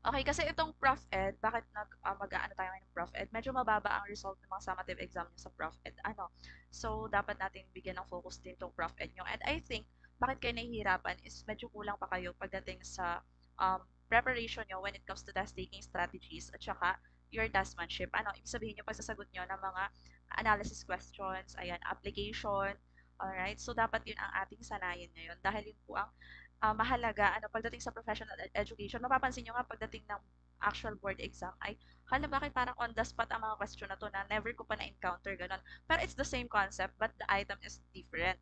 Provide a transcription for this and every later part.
Okay, kasi itong Prof Ed, bakit mag-aano tayo ngayon ng Prof Ed? Medyo mababa ang result ng mga summative exam niyo sa Prof Ed. So, dapat nating bigyan ng focus din itong Prof Ed niyo. And I think, bakit kayo nahihirapan is medyo kulang pa kayo pagdating sa preparation niyo when it comes to test taking strategies at saka your testmanship. Ibig sabihin niyo pagsasagot niyo ng mga analysis questions, ayan, application, alright? So, dapat yun ang ating sanayin ngayon dahil yun po ang mahalaga pagdating sa professional education. Mapapansin nyo nga pagdating ng actual board exam ay, hala bakit parang on the spot ang mga question na to na never ko pa na-encounter, ganun. Pero it's the same concept but the item is different.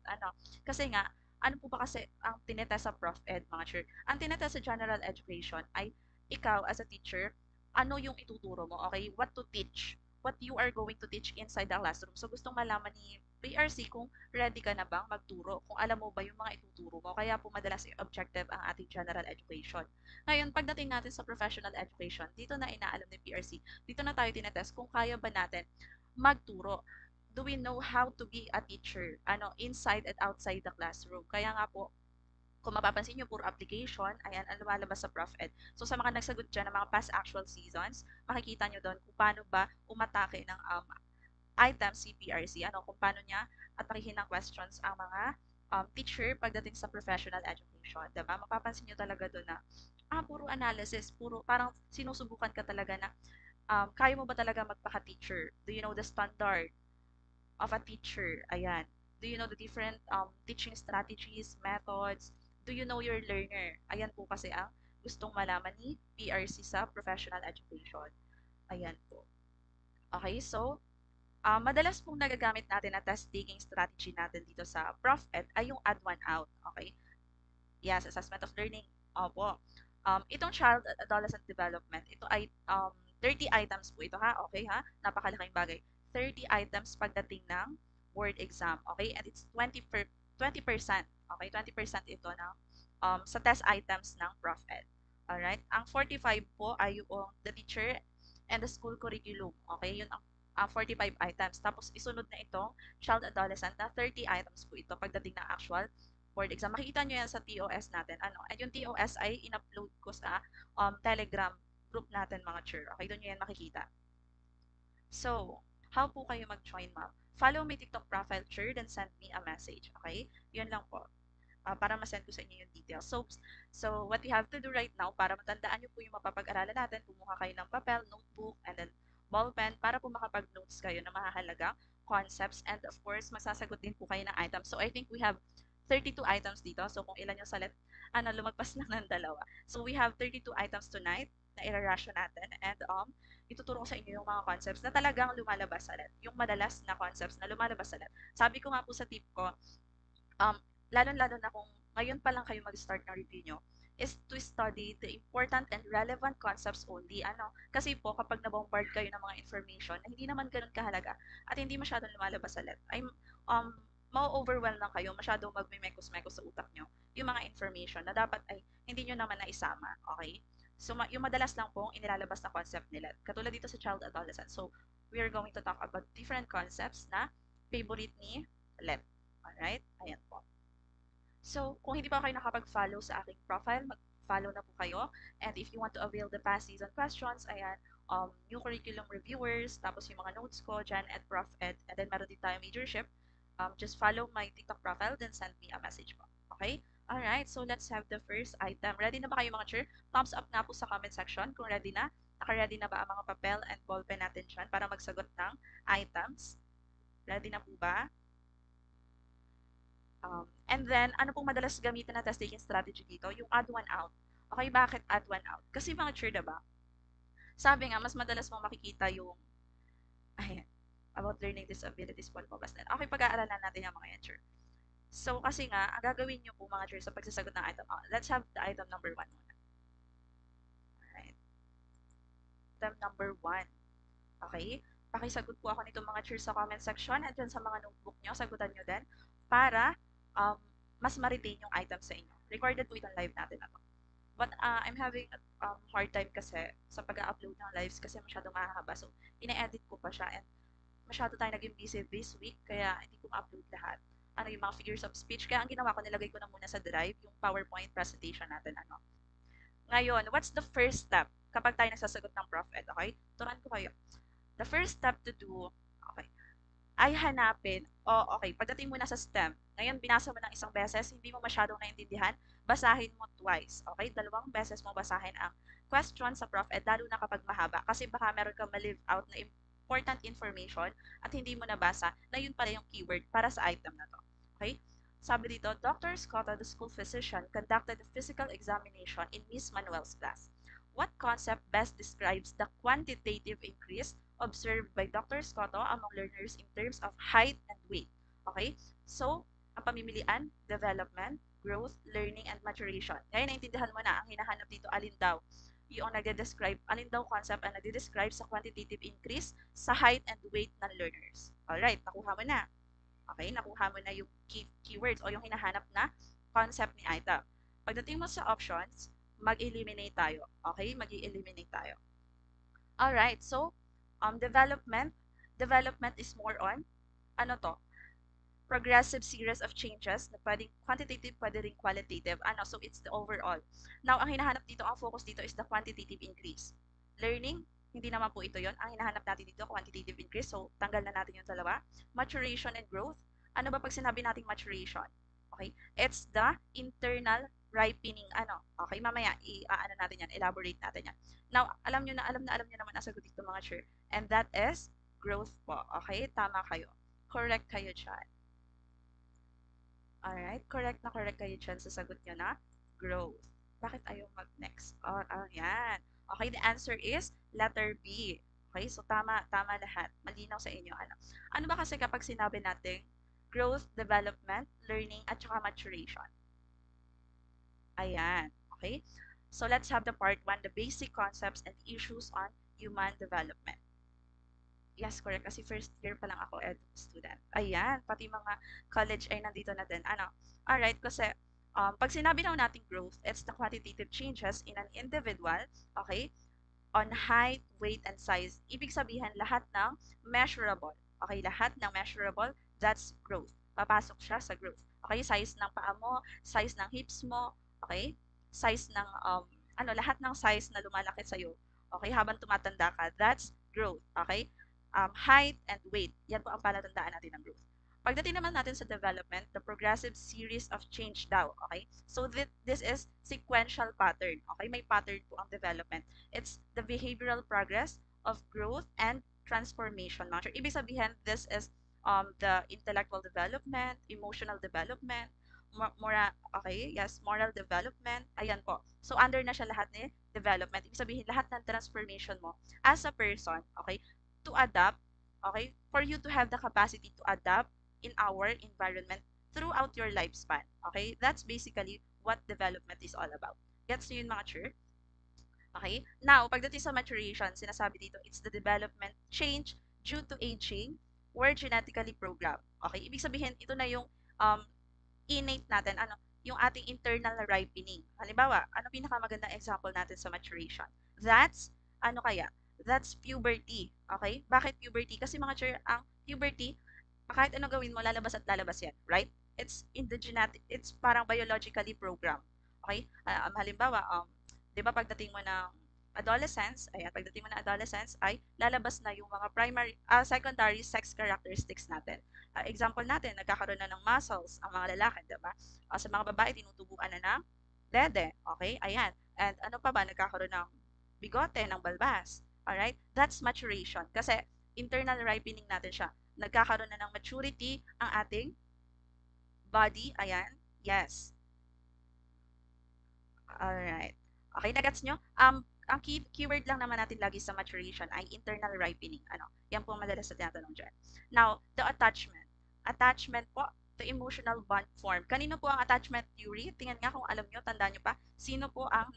Kasi nga, ano po ba kasi ang tinetest sa Prof Ed, mga sure? Ang tinetest sa general education ay ikaw as a teacher, ano yung ituturo mo, okay? What to teach, what you are going to teach inside the classroom. So, gustong malaman ni PRC kung ready ka na bang magturo, kung alam mo ba yung mga ituturo mo. Kaya po madalas yung objective ang ating general education. Ngayon, pagdating natin sa professional education, dito na inaalam ni PRC, dito na tayo tinetest kung kaya ba natin magturo. Do we know how to be a teacher, inside and outside the classroom? Kaya nga po, kung mapapansin nyo, puro application, ayan, ang lumalabas sa Prof Ed. So, sa mga nagsagot dyan ng mga past actual seasons, makikita nyo doon kung paano ba umatake ng items si PRC, kung paano niya atakihin ng questions ang mga teacher pagdating sa professional education. Diba? Mapapansin nyo talaga doon na, puro analysis, puro, parang sinusubukan ka talaga na, kaya mo ba talaga magpaka-teacher? Do you know the standard of a teacher? Ayan. Do you know the different teaching strategies, methods? Do you know your learner? Ayan po kasi ang gustong malaman ni PRC sa professional education. Ayan po. Okay, so, madalas pong nagagamit natin na test taking strategy natin dito sa Prof Ed ay yung add one out. Okay? Yes, assessment of learning. Opo. Itong child at adolescent development, ito ay 30 items po ito ha. Okay ha? Napakalaking bagay. 30 items pagdating ng board exam. Okay? And it's 20%. Okay? 20% ito ng sa test items ng Prof Ed. Alright? Ang 45 po ay yung the teacher and the school curriculum. Okay? Yun ang 45 items. Tapos isunod na itong child adolescent na 30 items po ito pagdating ng actual board exam. Makikita nyo yan sa TOS natin. And yung TOS ay in-upload ko sa Telegram group natin mga chur. Okay, doon nyo yan makikita. So, how po kayo mag-join, ma'am? Follow my TikTok profile, chur, then send me a message. Okay? Yun lang po. Para ma-send ko sa inyo yung details. So, what you have to do right now, para matandaan nyo po yung mapapag-aralan natin, kumuha kayo ng papel, notebook, and then ballpen, para po makapag-notes kayo na mahahalagang concepts. And of course, masasagot din po kayo ng items. So, I think we have 32 items dito. So, kung ilan yung salit, lumagpas lang ng dalawa. So, we have 32 items tonight na irarasyo natin. And ituturo ko sa inyo yung mga concepts na talagang lumalabas sa let. Yung madalas na concepts na lumalabas sa let. Sabi ko nga po sa tip ko, um, lalo-lalo na kung ngayon pa lang kayo mag-start ng review nyo, is to study the important and relevant concepts only. Kasi po, kapag nabombard kayo ng mga information na hindi naman ganun kahalaga at hindi masyadong lumalabas sa let, ay ma-overwhelm lang kayo, masyadong magmimekos-mekos sa utak nyo yung mga information na dapat ay hindi nyo naman naisama. Okay? So, yung madalas lang pong inilalabas na concept nila. Katulad dito sa child adolescent. So, we are going to talk about different concepts na favorite ni Let. Alright? Ayan po. So, kung hindi pa kayo nakapag-follow sa aking profile, mag-follow na po kayo. And if you want to avail the past season questions, ayan, new curriculum reviewers, tapos yung mga notes ko dyan at Prof Ed, and then meron din tayo majorship, just follow my TikTok profile, then send me a message po. Okay? Alright, so let's have the first item. Ready na ba kayo mga cheer? Thumbs up nga po sa comment section kung ready na. Naka-ready na ba ang mga papel and ballpen natin dyan para magsagot ng items? Ready na po ba? And then, ano pong madalas gamitin na test taking strategy dito? Yung add one out. Okay, bakit add one out? Kasi mga cheer, diba? Sabi nga, mas madalas mong makikita yung, ayan, about learning disabilities po lumabas na. Okay, pag-aaralan natin yung mga yan, cheer. So, kasi nga, ang gagawin nyo po mga cheer sa pagsasagot ng item. Let's have the item number 1 muna. Alright. Item number 1. Okay? Pakisagot po ako nito mga cheer sa comment section at dyan sa mga notebook nyo, sagutan nyo din para um, mas ma-retain yung item sa inyo. Recorded po itong live natin na to. But I'm having a hard time kasi sa pag-upload ng lives kasi masyado mahahaba. So, ine-edit ko pa siya and masyado tayo naging busy this week kaya hindi ko ma-upload lahat. Yung mga figures of speech. Kaya ang ginawa ko, nilagay ko na muna sa Drive yung PowerPoint presentation natin. Ngayon, what's the first step? kapag tayo nagsasagot ng Prof Ed, okay? Turuan ko kayo. The first step to do, okay, ay hanapin, okay, pagdating mo na sa STEM, ngayon binasa mo ng isang beses, hindi mo masyadong naintindihan, basahin mo twice, okay? Dalawang beses mo basahin ang question sa Prof Ed, lalo na kapag mahaba, kasi baka meron kang ma-leave out na important information at hindi mo nabasa na yun pala yung keyword para sa item na to. Okay? Sabi dito, Dr. Scotto, the school physician, conducted a physical examination in Miss Manuel's class. What concept best describes the quantitative increase observed by Dr. Scotto among learners in terms of height and weight? Okay? So, ang pamimilian, development, growth, learning, and maturation. Ngayon, naintindihan mo na ang hinahanap dito, alin daw yung nagde-describe, alin daw concept ang nagde-describe sa quantitative increase sa height and weight ng learners. Alright, nakuha mo na. Okay, nakuha mo na yung keywords o yung hinahanap na concept ni item. Pagdating mo sa options, mag-eliminate tayo. Okay, mag-eliminate tayo. Alright, so, development is more on, ano to? Progressive series of changes na pwedeng quantitative, pwede rin qualitative. So it's the overall. Now, ang hinahanap dito, ang focus dito is the quantitative increase. Learning, hindi naman po ito yon. Ang hinahanap natin dito, quantitative increase. So, tanggal na natin yung dalawa. Maturation and growth. Ano ba pag sinabi nating maturation? Okay? It's the internal ripening. Okay, mamaya, ano natin yan, elaborate natin yan. Now, alam nyo naman ang sagot dito mga sure. And that is growth po. Okay? Tama kayo. Correct kayo dyan. Alright, correct kayo dyan sa sagot nyo na growth. Bakit ayaw mag-next? Yan. Okay, the answer is letter B. Okay, so tama lahat. Malinaw sa inyo. Ano ba kasi kapag sinabi natin growth, development, learning, at saka maturation? Ayan. Okay, so let's have the part 1, the basic concepts and issues on human development. Yes, correct. Kasi first year pa lang ako ed student. Ayan, pati mga college ay nandito na din. Alright, kasi pag sinabi daw natin growth, it's the quantitative changes in an individual, okay, on height, weight, and size. Ibig sabihin, lahat ng measurable. Okay, lahat ng measurable, that's growth. Papasok siya sa growth. Okay, size ng paa mo, size ng hips mo, okay, size ng, lahat ng size na lumalaki sa'yo. Okay, habang tumatanda ka, that's growth. Okay, height and weight. Yan po ang palatandaan natin ng growth. Pagdating naman natin sa development, the progressive series of change daw. Okay? So, this is sequential pattern. Okay? May pattern po ang development. It's the behavioral progress of growth and transformation. Ibig sabihin, this is the intellectual development, emotional development, moral development. Ayan po. So, under na siya lahat ni development. Ibig sabihin, lahat ng transformation mo as a person, okay, to adapt, okay, for you to have the capacity to adapt in our environment throughout your lifespan. Okay, that's basically what development is all about. Gets nyo yun mga sure? Okay, now, pagdating sa maturation, sinasabi dito, it's the development change due to aging or genetically programmed. Okay, ibig sabihin, ito na yung innate natin, yung ating internal ripening. Halimbawa, ano pinakamagandang example natin sa maturation? That's, that's puberty. Okay? Bakit puberty? Kasi mga sure, ang puberty, kahit ano gawin mo, lalabas at lalabas yan. Right? It's in the genetic, it's parang biologically programmed. Okay? Halimbawa, di ba pagdating mo ng adolescence, pagdating mo ng adolescence, ay lalabas na yung mga secondary sex characteristics natin. Example natin, nagkakaroon na ng muscles ang mga lalaki, di ba? Sa mga babae, tinutubuan na ng dede. Okay? Ayan. And ano pa ba? Nagkakaroon ng bigote, ng balbas. Alright? That's maturation. Kasi internal ripening natin siya. Nagkakaroon na ng maturity ang ating body. Ayan. Yes. Alright. Okay, nagets nyo? Ang keyword lang naman natin lagi sa maturation ay internal ripening. Yan po madalas na tinatanong dyan. Now, the attachment. Attachment po, the emotional bond form. Kanino po ang attachment theory? Tingnan nga kung alam nyo, tandaan nyo pa. Sino po ang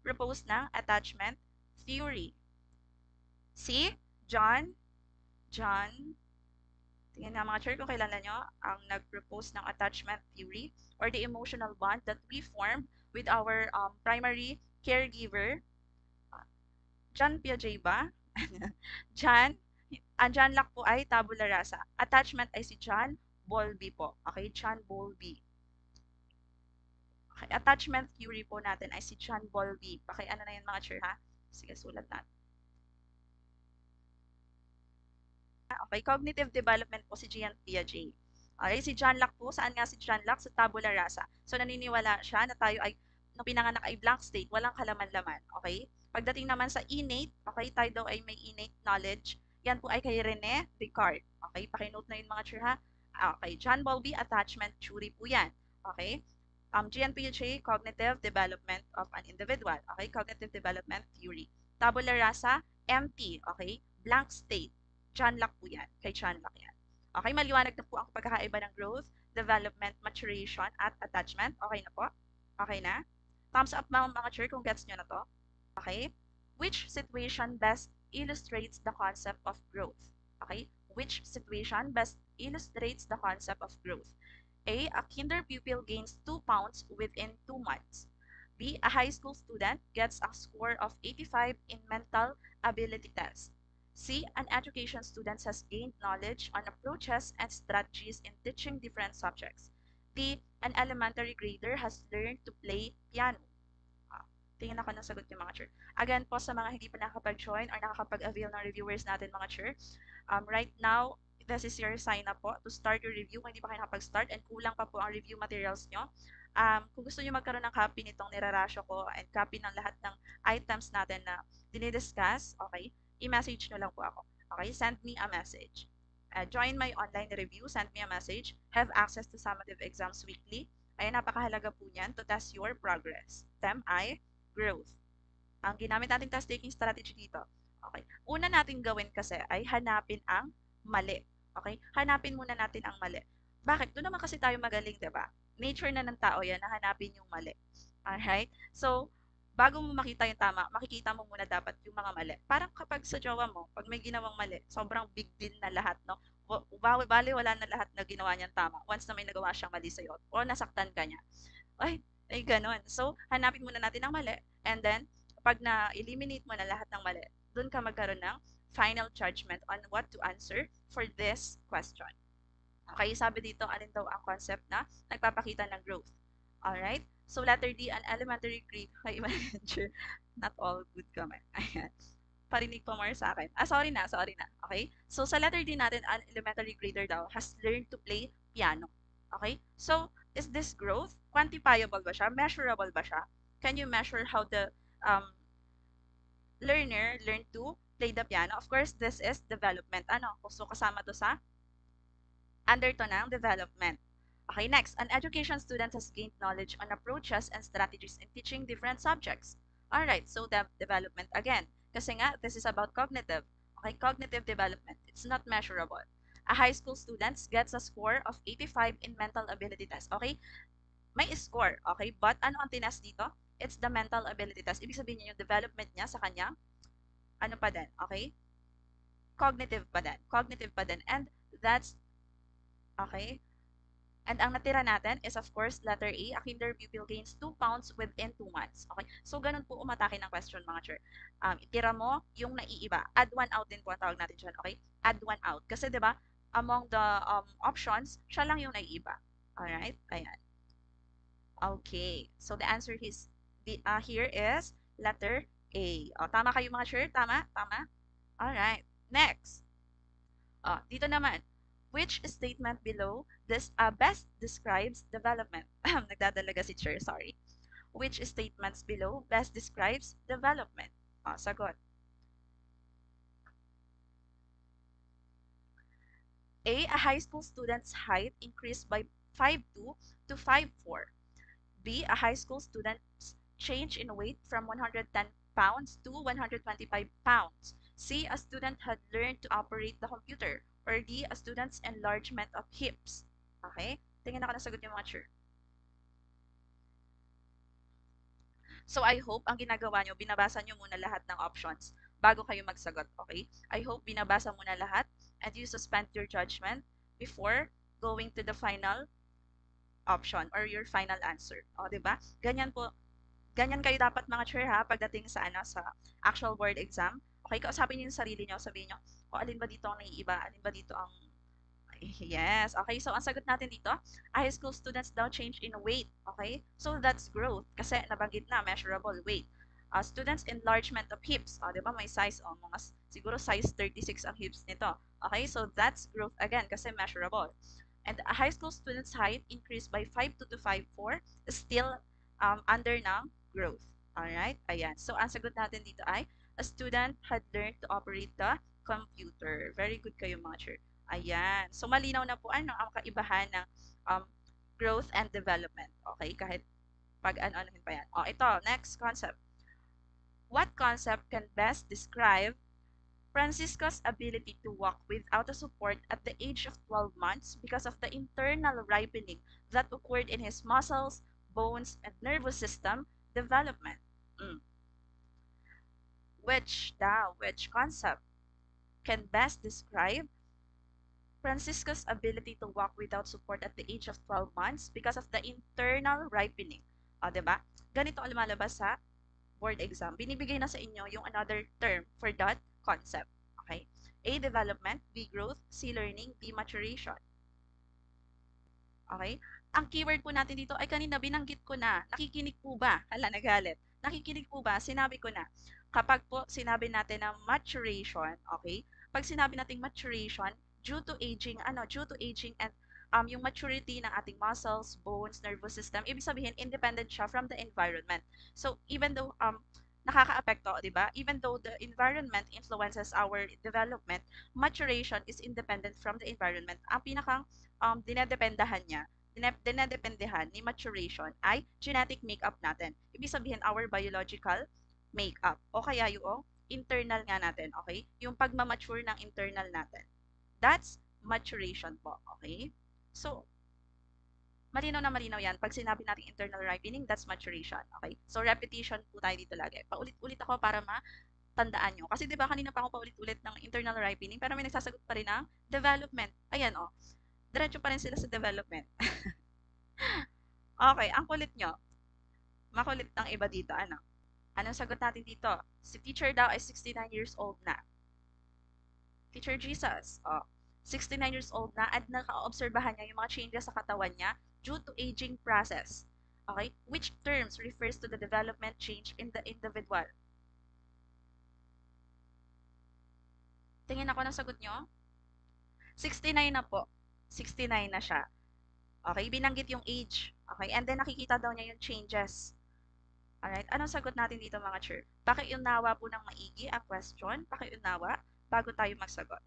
propose ng attachment theory? Si John, tingnan nga mga sure kung kailan nyo ang nag-propose ng attachment theory or the emotional bond that we form with our primary caregiver. John Piaget ba? Ang John Locke po ay tabula rasa. Attachment ay si John Bowlby po. Okay, John Bowlby. Okay, attachment theory po natin ay si John Bowlby. Ano na yan mga sure ha? Sige, sulat natin. Okay, cognitive development po si Gian Piaget. Okay, si John Locke po, saan nga si John Locke? Sa tabula rasa. So, naniniwala siya na tayo ay, nung pinanganak ay blank state, walang kalaman-laman. Okay? Pagdating naman sa innate, okay, tayo daw ay may innate knowledge. Yan po ay kay Rene Descartes. Okay, pakinote na yun mga sure ha. Okay, John Bowlby, attachment theory po yan. Okay? Gian Piaget, cognitive development of an individual. Okay, cognitive development theory. Tabula rasa, empty. Okay, blank state. John Locke po yan. Kay John Locke yan. Okay, maliwanag na po ang pagkakaiba ng growth, development, maturation, at attachment. Okay na po? Okay na? Thumbs up mga sure kung gets nyo na to. Okay? Which situation best illustrates the concept of growth? Okay? Which situation best illustrates the concept of growth? A. A kinder pupil gains 2 pounds within 2 months. B. A high school student gets a score of 85 in mental ability test. C. An education student has gained knowledge on approaches and strategies in teaching different subjects. D. An elementary grader has learned to play piano. Tingnan ako ng sagot niyo mga sure. Again po sa mga hindi pa nakakapag-join or nakakapag-avail ng reviewers natin mga sure, right now, this is your sign up po to start your review kung hindi pa kayo nakapag-start and kulang pa po ang review materials nyo. Kung gusto niyo magkaroon ng copy nitong nirarasyo ko and copy ng lahat ng items natin na dinidiscuss, okay, i-message nyo lang po ako. Okay, send me a message. Join my online review, send me a message, have access to summative exams weekly. Ay napakahalaga po niyan to test your progress. Tem I, growth. Ang ginamit nating test taking strategy dito. Okay, una natin gawin kasi ay hanapin ang mali. Okay, hanapin muna natin ang mali. Bakit? Doon naman kasi tayo magaling, diba? Nature na ng tao yan na hanapin yung mali. Alright? So, bago mo makita yung tama, makikita mo muna dapat yung mga mali. Parang kapag sa jowa mo, pag may ginawang mali, sobrang big deal na lahat, no? Bali, wala na lahat na ginawa niyang tama once na may nagawa siyang mali sa'yo o nasaktan ka niya. Ay ganon. So, hanapin muna natin ang mali and then, pag na-eliminate mo na lahat ng mali, doon ka magkaroon ng final judgment on what to answer for this question. Okay, sabi dito, alin daw ang concept na nagpapakita ng growth. Alright? So, letter D, an elementary grade. Ay, manager. Not all good comment. Ayan. Parinig pa more sa akin. Sorry na. Okay? So, sa letter D natin, an elementary grader daw has learned to play piano. Okay? So, is this growth? Quantifiable ba siya? Measurable ba siya? Can you measure how the learner learned to play the piano? Of course, this is development. Ano? So, kasama to sa under to ng development. Okay, next, an education student has gained knowledge on approaches and strategies in teaching different subjects. Alright, so development again. Kasi nga, this is about cognitive. Okay, cognitive development. It's not measurable. A high school student gets a score of 85 in mental ability test. Okay, may score. Okay, but ano ang tinest dito? It's the mental ability test. Ibig sabihin niya yung development niya sa kanyang, ano pa din, okay? Cognitive pa din. And that's, okay, and ang natira natin is of course letter A, a kinder pupil gains 2 pounds within 2 months. Okay? So ganun po umatake ng question mga sure. Itira mo yung naiiba. Add one out din po ang tawag natin dyan. Okay? Add one out. Kasi 'di ba among the options, siya lang yung naiiba. Alright? Ayan. Okay. So the answer is here is letter A. Tama kayo mga sure? Tama? Alright. Next. Dito naman. Which statement below this best describes development? Nagdadalaga si Chair, sorry. Which statements below best describes development? Sagot. A high school student's height increased by 5'2" to 5'4". B, a high school student's change in weight from 110 pounds to 125 pounds. C, a student had learned to operate the computer. Or D, a student's enlargement of hips. Okay? Tingnan ako na sagot yung mga sure. So, I hope ang ginagawa nyo, binabasa nyo muna lahat ng options bago kayo magsagot. Okay? I hope binabasa muna lahat and you suspend your judgment before going to the final option or your final answer. O, diba? Ganyan po. Ganyan kayo dapat mga sure ha pagdating sa sa actual board exam. Okay, kausapin niyo yung sarili niyo, sabihin niyo, alin ba dito ang naiiba? Alin ba dito ang yes. Okay, so ang sagot natin dito, high school students daw change in weight. Okay? So that's growth kasi nabanggit na measurable weight. Students enlargement of hips. Di ba? May size, siguro size 36 ang hips nito. Okay, so that's growth again kasi measurable. And a high school student's height increased by 5'2" to 5'4", still under ng growth. Alright, ayan. So, ang sagot natin dito ay, a student had learned to operate the computer. Very good kayo mga sir. Ayan. So, malinaw na po ang kaibahan ng um, growth and development. Okay, kahit pag ano-anohin pa yan. Ito, next concept. What concept can best describe Francisco's ability to walk without a support at the age of 12 months because of the internal ripening that occurred in his muscles, bones, and nervous system development? Which concept can best describe Francisco's ability to walk without support at the age of 12 months because of the internal ripening? Diba? Ganito ang lumalabas sa board exam. Binibigay na sa inyo yung another term for that concept. Okay? A, development. B, growth. C, learning. D, maturation. Okay? Ang keyword po natin dito ay kanina binanggit ko na. Nakikinig po ba? Hala, nagalit. Nakikinig po ba? Sinabi ko na. Kapag po sinabi natin na maturation, okay? Pag sinabi natin maturation, due to aging and yung maturity ng ating muscles, bones, nervous system, ibig sabihin independent siya from the environment. So even though nakakaapekto, 'di ba? Even though the environment influences our development, maturation is independent from the environment. Ang pinakang dinedependahan ni maturation ay genetic makeup natin. Ibig sabihin our biological makeup o kaya yung internal nga natin, okay? Yung pagmamature ng internal natin. That's maturation po, okay? So, malinaw na malinaw yan. Pag sinabi natin internal ripening, that's maturation, okay? So, repetition po tayo dito lagi. Paulit-ulit ako para matandaan nyo. Kasi diba kanina pa ako paulit-ulit ng internal ripening, pero may nagsasagot pa rin ng development. Ayan, diretso pa rin sila sa development. Okay, ang kulit nyo. Makulit ang iba dito, ano? Anong sagot natin dito? Si teacher daw ay 69 years old na. Teacher Jesus, 69 years old na at naka-obserbahan niya yung mga changes sa katawan niya due to aging process. Okay? Which terms refers to the development change in the individual? Tingin ako ng sagot nyo. 69 na po. 69 na siya. Okay? Binanggit yung age. Okay? And then nakikita daw niya yung changes. Alright? Anong sagot natin dito mga sir? Pakiunawa po ng maigi ang question. Pakiunawa bago tayo magsagot.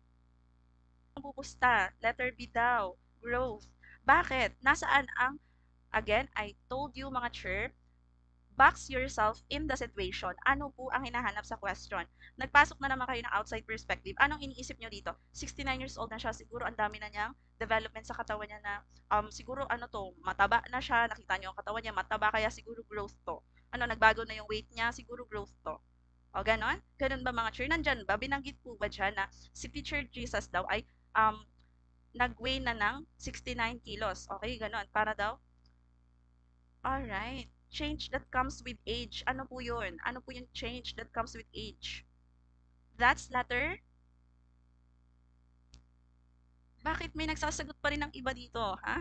Pupusta. Letter B daw. Growth. Bakit? Nasaan ang, again, I told you mga sir, box yourself in the situation. Ano po ang hinahanap sa question? Nagpasok na naman kayo ng outside perspective. Anong iniisip nyo dito? 69 years old na siya. Siguro ang dami na niyang development sa katawan niya na siguro mataba na siya. Nakita niyo ang katawan niya mataba kaya siguro growth to. Nagbago na yung weight niya, siguro growth to. O ganon? Ganon ba mga sir? Nandyan ba? Binanggit po ba dyan na si Teacher Jesus daw ay nag-weigh na ng 69 kilos. Okay, ganon. Para daw? Alright. Change that comes with age. Ano po yun? Ano po yung change that comes with age? That's letter? Bakit may nagsasagot pa rin ng iba dito, ha?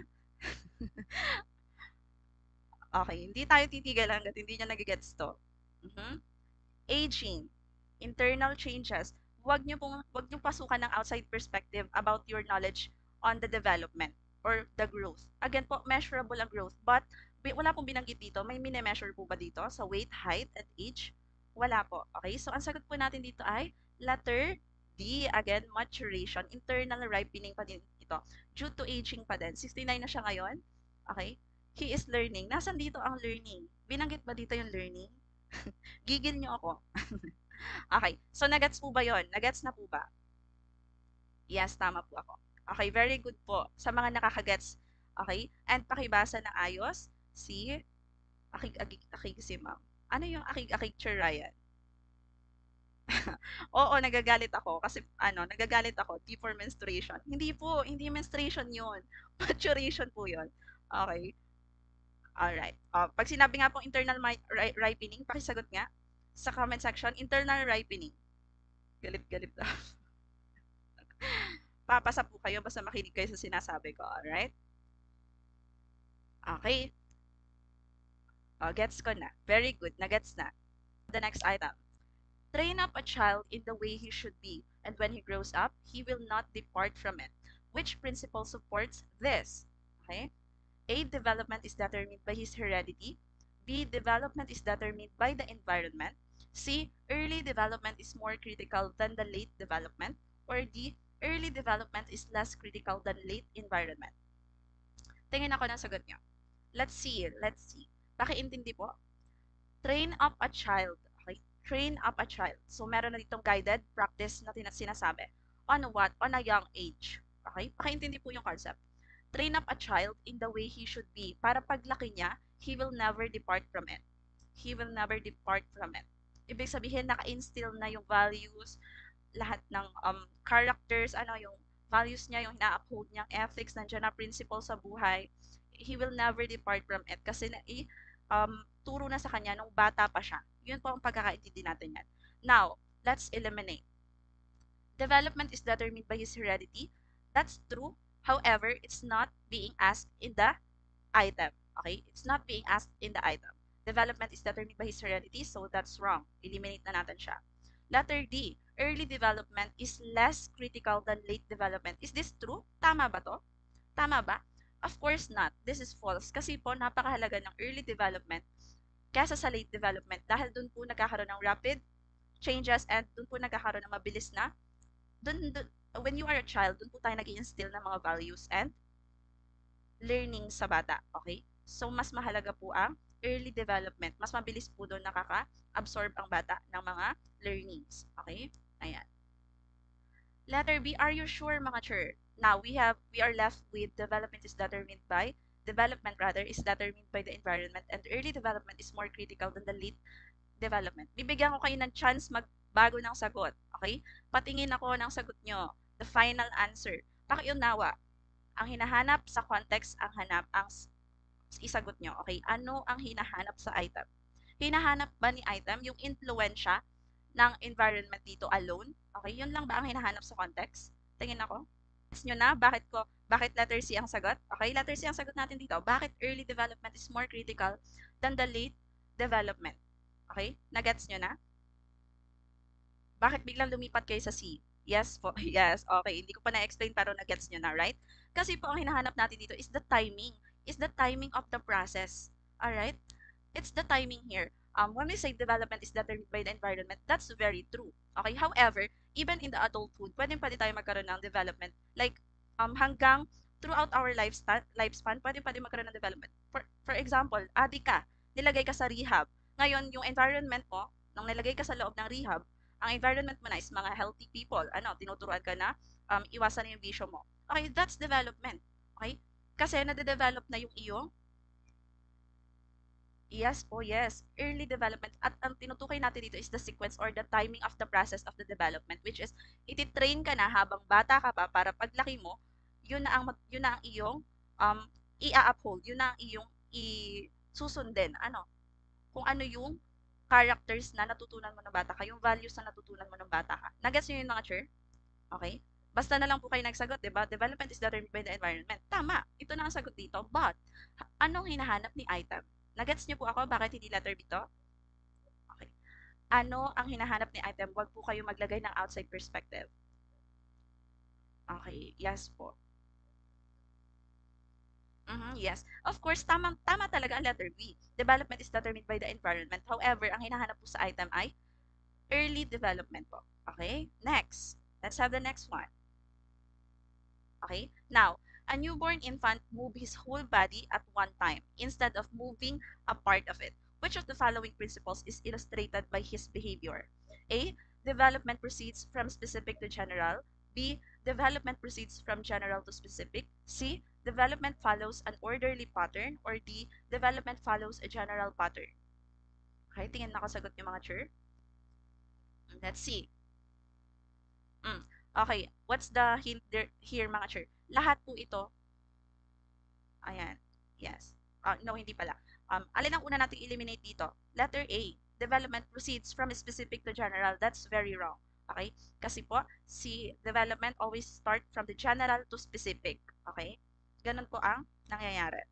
Okay, hindi tayo titigil hanggat hindi niya nagigets to. Aging. Internal changes. Huwag niyo pasukan ng outside perspective about your knowledge on the development or the growth. Again po, measurable ang growth. But, wala pong binanggit dito. May mini-measure po ba dito sa weight, height, and age? Wala po. Okay, so ang sagot po natin dito ay letter D. Again, maturation. Internal ripening pa din ito. Due to aging pa din. 69 na siya ngayon. Okay? He is learning. Nasaan dito ang learning? Binanggit ba dito yung learning? Gigil nyo ako. Okay. So, nagets po ba yon? Nagets na po ba? Yes, tama po ako. Okay, very good po. Sa mga nakakagets. Okay? And pakibasa na ayos si akig si ma'am. Ano yung akig Sir Ryan? Oo, nagagalit ako kasi nagagalit ako before menstruation. Hindi po, hindi menstruation 'yun. Maturation po 'yun. Okay. Alright. Pag sinabi nga pong internal ripening, pakisagot nga sa comment section, internal ripening. Galit-galit na. Papasa po kayo basta makinig kayo sa sinasabi ko. Alright? Okay. Gets ko na. Very good. Nagets na. The next item. Train up a child in the way he should be, and when he grows up, he will not depart from it. Which principle supports this? Okay. A. Development is determined by his heredity. B. Development is determined by the environment. C. Early development is more critical than the late development. Or D. Early development is less critical than late environment. Tingin ako ng sagot nyo. Let's see. Let's see. Pakiintindi po. Train up a child. Okay? Train up a child. So, meron na ditong guided practice na sinasabi. On what? On a young age. Okay? Pakiintindi po yung concept. Train up a child in the way he should be. Para paglaki niya, he will never depart from it. He will never depart from it. Ibig sabihin, naka-instill na yung values, lahat ng characters, yung values niya, yung ina-uphold niyang ethics, nandiyan na principle sa buhay. He will never depart from it kasi turo na sa kanya nung bata pa siya. Yun po ang pagkakaintindi natin yan. Now, let's eliminate. Development is determined by his heredity. That's true. However, it's not being asked in the item. Okay? It's not being asked in the item. Development is determined by his heredity, so that's wrong. Eliminate na natin siya. Letter D. Early development is less critical than late development. Is this true? Tama ba to? Tama ba? Of course not. This is false. Kasi po, napakahalaga ng early development kesa sa late development dahil dun po nagkakaroon ng rapid changes and dun po nagkakaroon ng mabilis na when you are a child, dun po tayo nag-i-instill ng mga values and learning sa bata. Okay? So, mas mahalaga po ang early development. Mas mabilis po doon nakaka-absorb ang bata ng mga learnings. Okay? Ayan. Letter B, are you sure, mga sure? Now, we are left with development is determined by the environment, and early development is more critical than the late development. Bibigyan ko kayo ng chance magbago ng sagot. Okay? Patingin ako ng sagot nyo. The final answer. Pakiunawa. Ang hinahanap sa context, ang isagot nyo. Okay? Ano ang hinahanap sa item? Hinahanap ba ni item yung influensya ng environment dito alone? Okay? Yun lang ba ang hinahanap sa context? Tingin ako. Guess nyo na bakit letter C ang sagot? Okay, letter C ang sagot natin dito. Bakit early development is more critical than the late development? Okay, nagets nyo na? Bakit biglang lumipat kayo sa C? Yes po, yes, okay. Hindi ko pa na-explain pero nagets nyo na, right? Kasi po ang hinahanap natin dito is the timing. Is the timing of the process. Alright? It's the timing here. When we say development is determined by the environment, that's very true. Okay, however, even in the adulthood, pwede tayo magkaroon ng development. Like, hanggang throughout our lifespan, pwede magkaroon ng development. For example, adik ka, nilagay ka sa rehab. Ngayon, yung environment mo, nung nilagay ka sa loob ng rehab, ang environment mo na is mga healthy people. Tinuturuan ka na iwasan yung bisyo mo. Okay, that's development. Okay? Kasi nade-develop na yung iyong yes po, yes. Early development. At ang tinutukoy natin dito is the sequence or the timing of the process of the development, which is ititrain ka na habang bata ka pa para paglaki mo, yun na ang iyong i-uphold, yun na ang iyong susundin. Kung ano yung characters na natutunan mo ng bata ka, yung values na natutunan mo ng bata ka. Nagets niyo yun, mga sure? Okay? Basta na lang po kayo nagsagot, diba? Development is determined by the environment. Tama. Ito na ang sagot dito. But, anong hinahanap ni item? Nagets niyo po ako bakit hindi letter B to? Okay. Ano ang hinahanap ni item? Huwag po kayo maglagay ng outside perspective. Okay. Yes po. Yes. Of course, tama talaga ang letter B. Development is determined by the environment. However, ang hinahanap po sa item ay early development po. Okay? Next. Let's have the next one. Okay? Now, a newborn infant moves his whole body at one time instead of moving a part of it. Which of the following principles is illustrated by his behavior? A. Development proceeds from specific to general. B. Development proceeds from general to specific. C. Development follows an orderly pattern. Or D. Development follows a general pattern. Okay, tingin nakasagot yung mga sure. Let's see. Okay, what's the hint here, mga sure? Lahat po ito. Ayan. Yes. No, hindi pala. Alin ang una nating eliminate dito? Letter A. Development proceeds from specific to general. That's very wrong. Okay? Kasi po, si development always start from the general to specific. Okay? Ganun po ang nangyayari.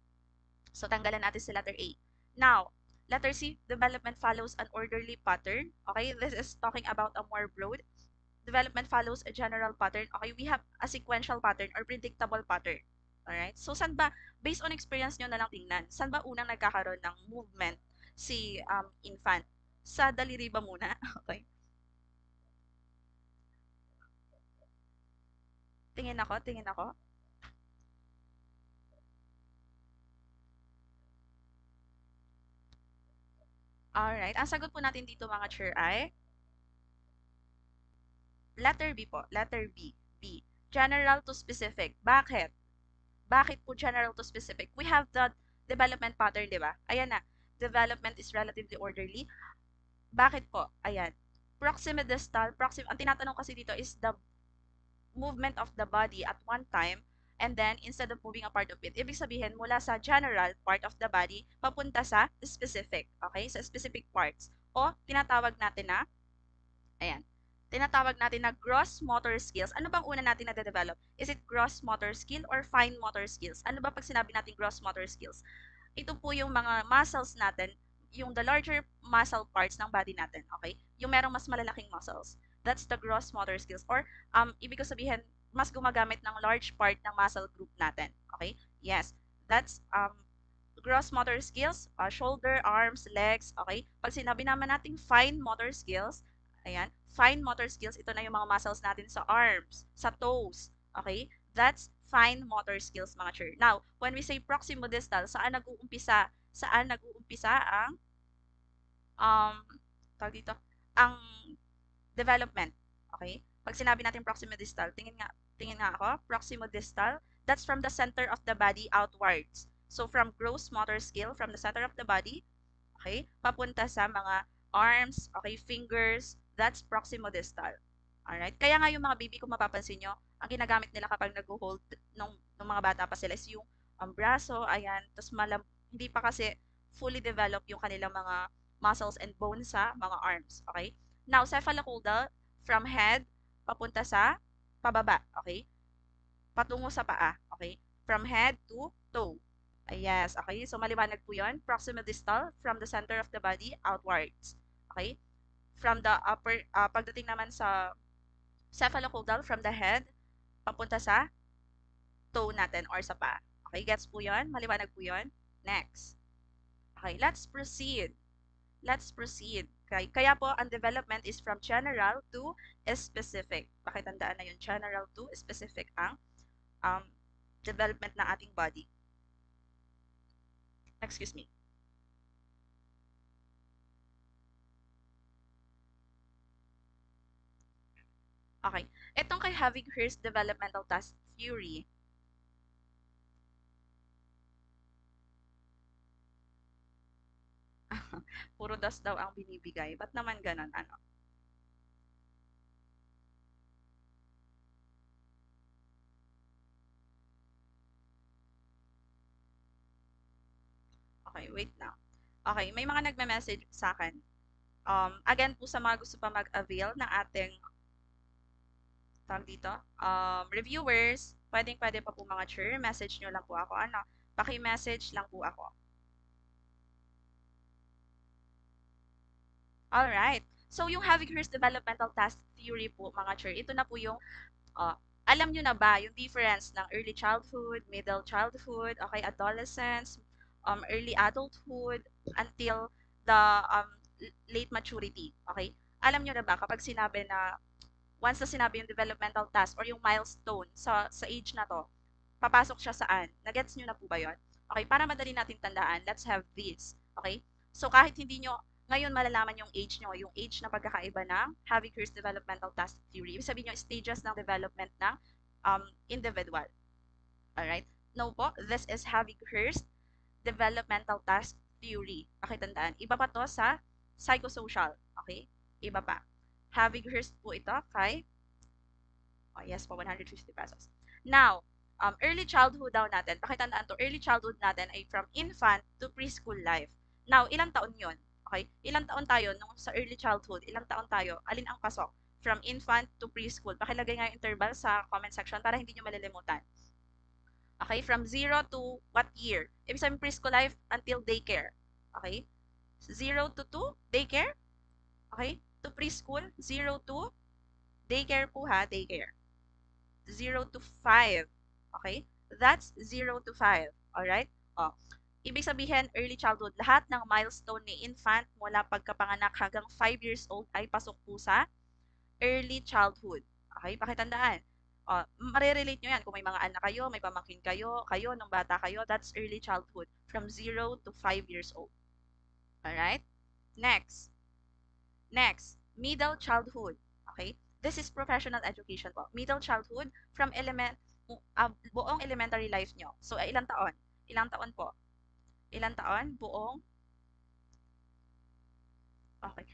So, tanggalan natin si letter A. Now, Letter C, development follows an orderly pattern. Okay, this is talking about a more broad. Development follows a general pattern. Okay, we have a sequential pattern or predictable pattern. Alright, so saan ba, based on experience nyo na lang tingnan, saan ba unang nagkakaroon ng movement si infant? Sa daliri ba muna? Okay, tingin ako, tingin ako. Alright, ang sagot po natin dito mga chair ay letter B po, letter B. B. General to specific. Bakit? Bakit po general to specific? We have the development pattern, di ba? Ayan na. Development is relatively orderly. Bakit po? Ayan. Proximodistal, ang tinatanong kasi dito is the movement of the body at one time and then instead of moving a part of it, ibig sabihin mula sa general part of the body papunta sa specific, okay? Sa specific parts. O tinatawag natin na, ayan, tinatawag natin na gross motor skills. Ano bang una natin na-develop? Is it gross motor skill or fine motor skills? Ano ba pag sinabi natin gross motor skills? Ito po yung mga muscles natin, yung the larger muscle parts ng body natin, okay? Yung merong mas malalaking muscles. That's the gross motor skills. Or, ibig ko sabihin, mas gumagamit ng large part ng muscle group natin, okay? Yes, that's gross motor skills, shoulder, arms, legs, okay? Pag sinabi naman natin fine motor skills, ayan, fine motor skills, ito na yung mga muscles natin sa arms, sa toes, okay? That's fine motor skills, mga chair. Now, when we say proximodistal, saan nag-uumpisa ang, um, tawag dito, ang development, okay? Pag sinabi natin proximodistal, tingin nga ako, proximodistal, that's from the center of the body outwards. So, from gross motor skill, from the center of the body, okay, papunta sa mga arms, okay, fingers, that's proximodistal. Alright? Kaya nga yung mga baby, kung mapapansin nyo, ang ginagamit nila kapag nag-hold nung mga bata pa sila is yung braso, ayan, tapos hindi pa kasi fully develop yung kanilang mga muscles and bones sa mga arms, okay? Now, cephalocaudal, from head, papunta sa pababa, okay? Patungo sa paa, okay? From head to toe. Yes, okay? So, maliwanag po yun. Proximodistal, from the center of the body, outwards. Okay? From the upper, pagdating naman sa cephalocaudal, from the head, papunta sa toe natin or sa paa. Okay, gets po yun? Maliwanag po yun? Next. Okay, let's proceed. Let's proceed. Okay, kaya po, ang development is from general to specific. Pakitandaan na yung general to specific ang development ng ating body. Excuse me. Okay. Itong kay Havighurst Developmental Task Theory, puro das daw ang binibigay. Ba't naman ganon? Ano? Okay, wait lang. Okay, may mga nagme-message sa akin. Again po sa mga gusto pa mag-avail ng ating tawag dito, reviewers, pwede pa po mga chair, message nyo lang po ako. Ano, paki-message lang po ako. Alright. So, yung Havighurst Developmental Task Theory po, mga chair, ito na po yung, alam nyo na ba yung difference ng early childhood, middle childhood, okay, adolescence, early adulthood, until the late maturity, okay? Alam nyo na ba kapag sinabi na once na sinabi yung developmental task or yung milestone sa age na to, papasok siya saan? Nagets nyo na po ba yun? Okay, para madali natin tandaan, let's have this. Okay? So, kahit hindi nyo ngayon malalaman yung age nyo, yung age na pagkakaiba ng Havighurst Developmental Task Theory. Ibig sabihin yung stages ng development ng individual. Alright? No po, this is Havighurst Developmental Task Theory. Pakitandaan. Iba pa to sa psychosocial. Okay? Iba pa. Havighurst po ito kay, oh yes po, 150 pesos. Now, early childhood daw natin, pakitandaan to, early childhood natin ay from infant to preschool life. Now, ilang taon yon? Okay? Ilang taon tayo nung sa early childhood? Ilang taon tayo? Alin ang pasok? From infant to preschool. Pakilagay nga yung interval sa comment section para hindi nyo malilimutan. Okay? From 0 to what year? Ibig sabihin preschool life until daycare. Okay? 0 to 2, daycare. Okay? To preschool, 0 to daycare po ha, daycare. 0 to 5. Okay? That's 0 to 5. Alright? O, ibig sabihin, early childhood, lahat ng milestone ni infant mula pagkapanganak hanggang 5 years old ay pasok po sa early childhood. Okay? Pakitandaan. Marirelate nyo yan kung may mga anak kayo, may pamangkin kayo, kayo nung bata kayo, that's early childhood from 0 to 5 years old. Alright? Next. Next, middle childhood. Okay? This is professional education po. Middle childhood from buong elementary life nyo. So, ilang taon? Ilang taon po? Ilang taon? Buong? Okay.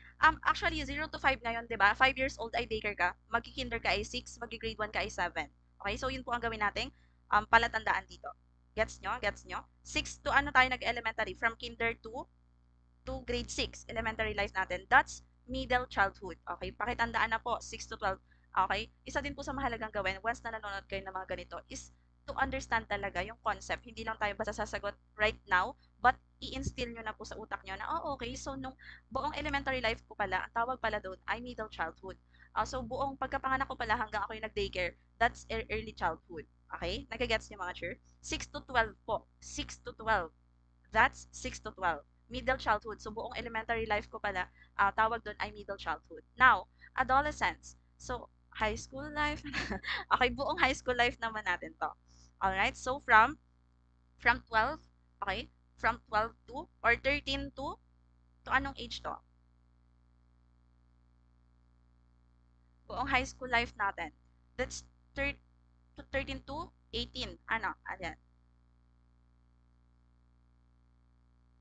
Actually, 0 to 5 ngayon, di ba? 5 years old ay daycare ka. Magki-kinder ka ay 6, magki-grade 1 ka ay 7. Okay? So, yun po ang gawin nating palatandaan dito. Gets nyo? Gets nyo? 6 to ano tayo nag-elementary? From kinder to grade 6, elementary life natin. That's middle childhood. Okay? Pakitandaan na po, 6 to 12. Okay? Isa din po sa mahalagang gawin once na nanonood kayo ng mga ganito is to understand talaga yung concept. Hindi lang tayo basta sasagot right now, but i-instill nyo na po sa utak nyo na, oh, okay, so nung buong elementary life ko pala, ang tawag pala doon ay middle childhood. So, buong pagkapanganak ko pala hanggang ako yung nag-daycare, that's early childhood. Okay? Nagagets nyo mga sure? 6 to 12 po. 6 to 12. That's 6 to 12. Middle childhood. So, buong elementary life ko pala, tawag doon ay middle childhood. Now, adolescence. So, high school life. Okay, buong high school life naman natin to. Alright, so from 12, okay, from 12 to, or 13 to anong age to? Buong high school life natin. That's 13 to 18. Ano? Ayan.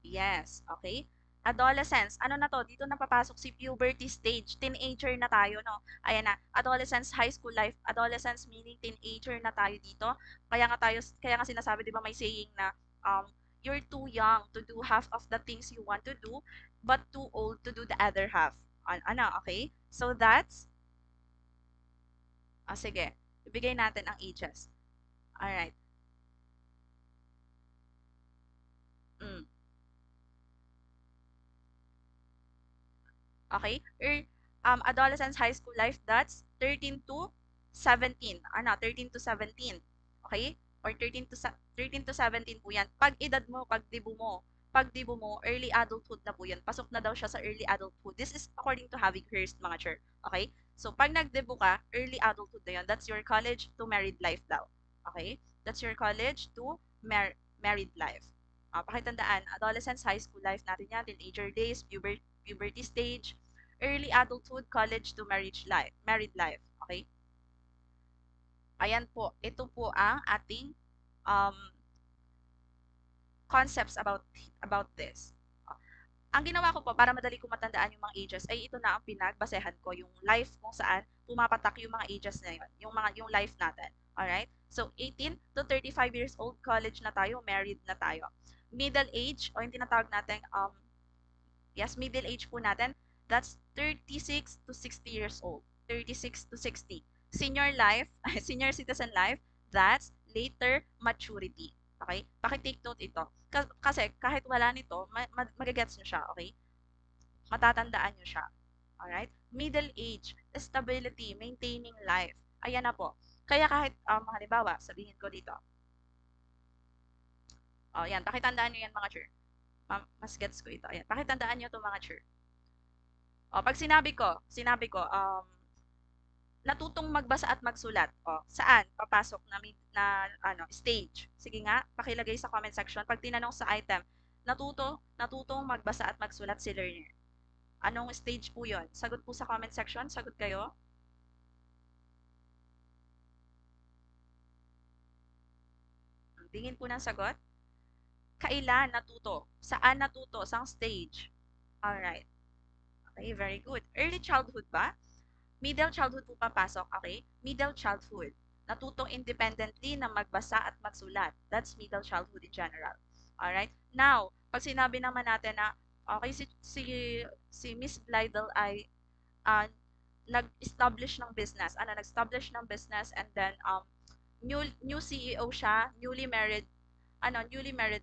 Yes, okay. Adolescence, ano na to? Dito na papasok si puberty stage. Teenager na tayo, no? Ayan na, adolescence, high school life. Adolescence meaning teenager na tayo dito. Kaya nga sinasabi, 'di ba, may saying na you're too young to do half of the things you want to do, but too old to do the other half. Ano, okay? So that's sige. Ibigay natin ang ages. All right. Mm. Okay? Adolescence, high school life, that's 13 to 17. Ano? 13 to 17. Okay? Or 13 to 17 po yan. Pag edad mo, pag dibo mo, early adulthood na po yan. Pasok na daw siya sa early adulthood. This is according to Havighurst, mga sure. Okay? So, pag nagdebo ka, early adulthood na yun. That's your college to married life daw. Okay? That's your college to married life. Pakitandaan, adolescence, high school life natin yan, teenager days, puberty stage, early adulthood, college to married life. Okay? Ayan po, ito po ang ating um, concepts about this. Ang ginawa ko po para madali ko matandaan yung mga ages ay ito na ang pinagbasehan ko, yung life kung saan pumapatak yung mga ages na yun, yung life natin. Alright? So, 18 to 35 years old, college na tayo, married na tayo. Middle age, o yung tinatawag natin, yes, middle age po natin, that's 36 to 60 years old. 36 to 60. Senior life, senior citizen life, that's later maturity. Okay? Paki-take note ito. Kasi kahit wala nito, magagets nyo siya, okay? Matatandaan nyo siya. Alright? Middle age, stability, maintaining life. Ayan na po. Kaya kahit, halimbawa, sabihin ko dito. Yan, pakitandaan nyo yan mga sure. Mas gets ko ito. Ayan, pakitandaan nyo ito mga sure. Pag sinabi ko, natutong magbasa at magsulat. Saan? Papasok na stage. Sige nga, pakilagay sa comment section. Pag tinanong sa item, natutong magbasa at magsulat si learner. Anong stage po yon? Sagot po sa comment section. Sagot kayo. Tingin po ng sagot. Kailan natuto? Saan natuto? Saang stage? Alright. Okay, very good. Early childhood ba? Middle childhood po papasok, okay? Middle childhood. Natutong independently na magbasa at magsulat. That's middle childhood in general. Alright? Now, pag sinabi naman natin na, okay, si Miss Blydel ay nag-establish ng business. Nag-establish ng business and then new CEO siya, newly married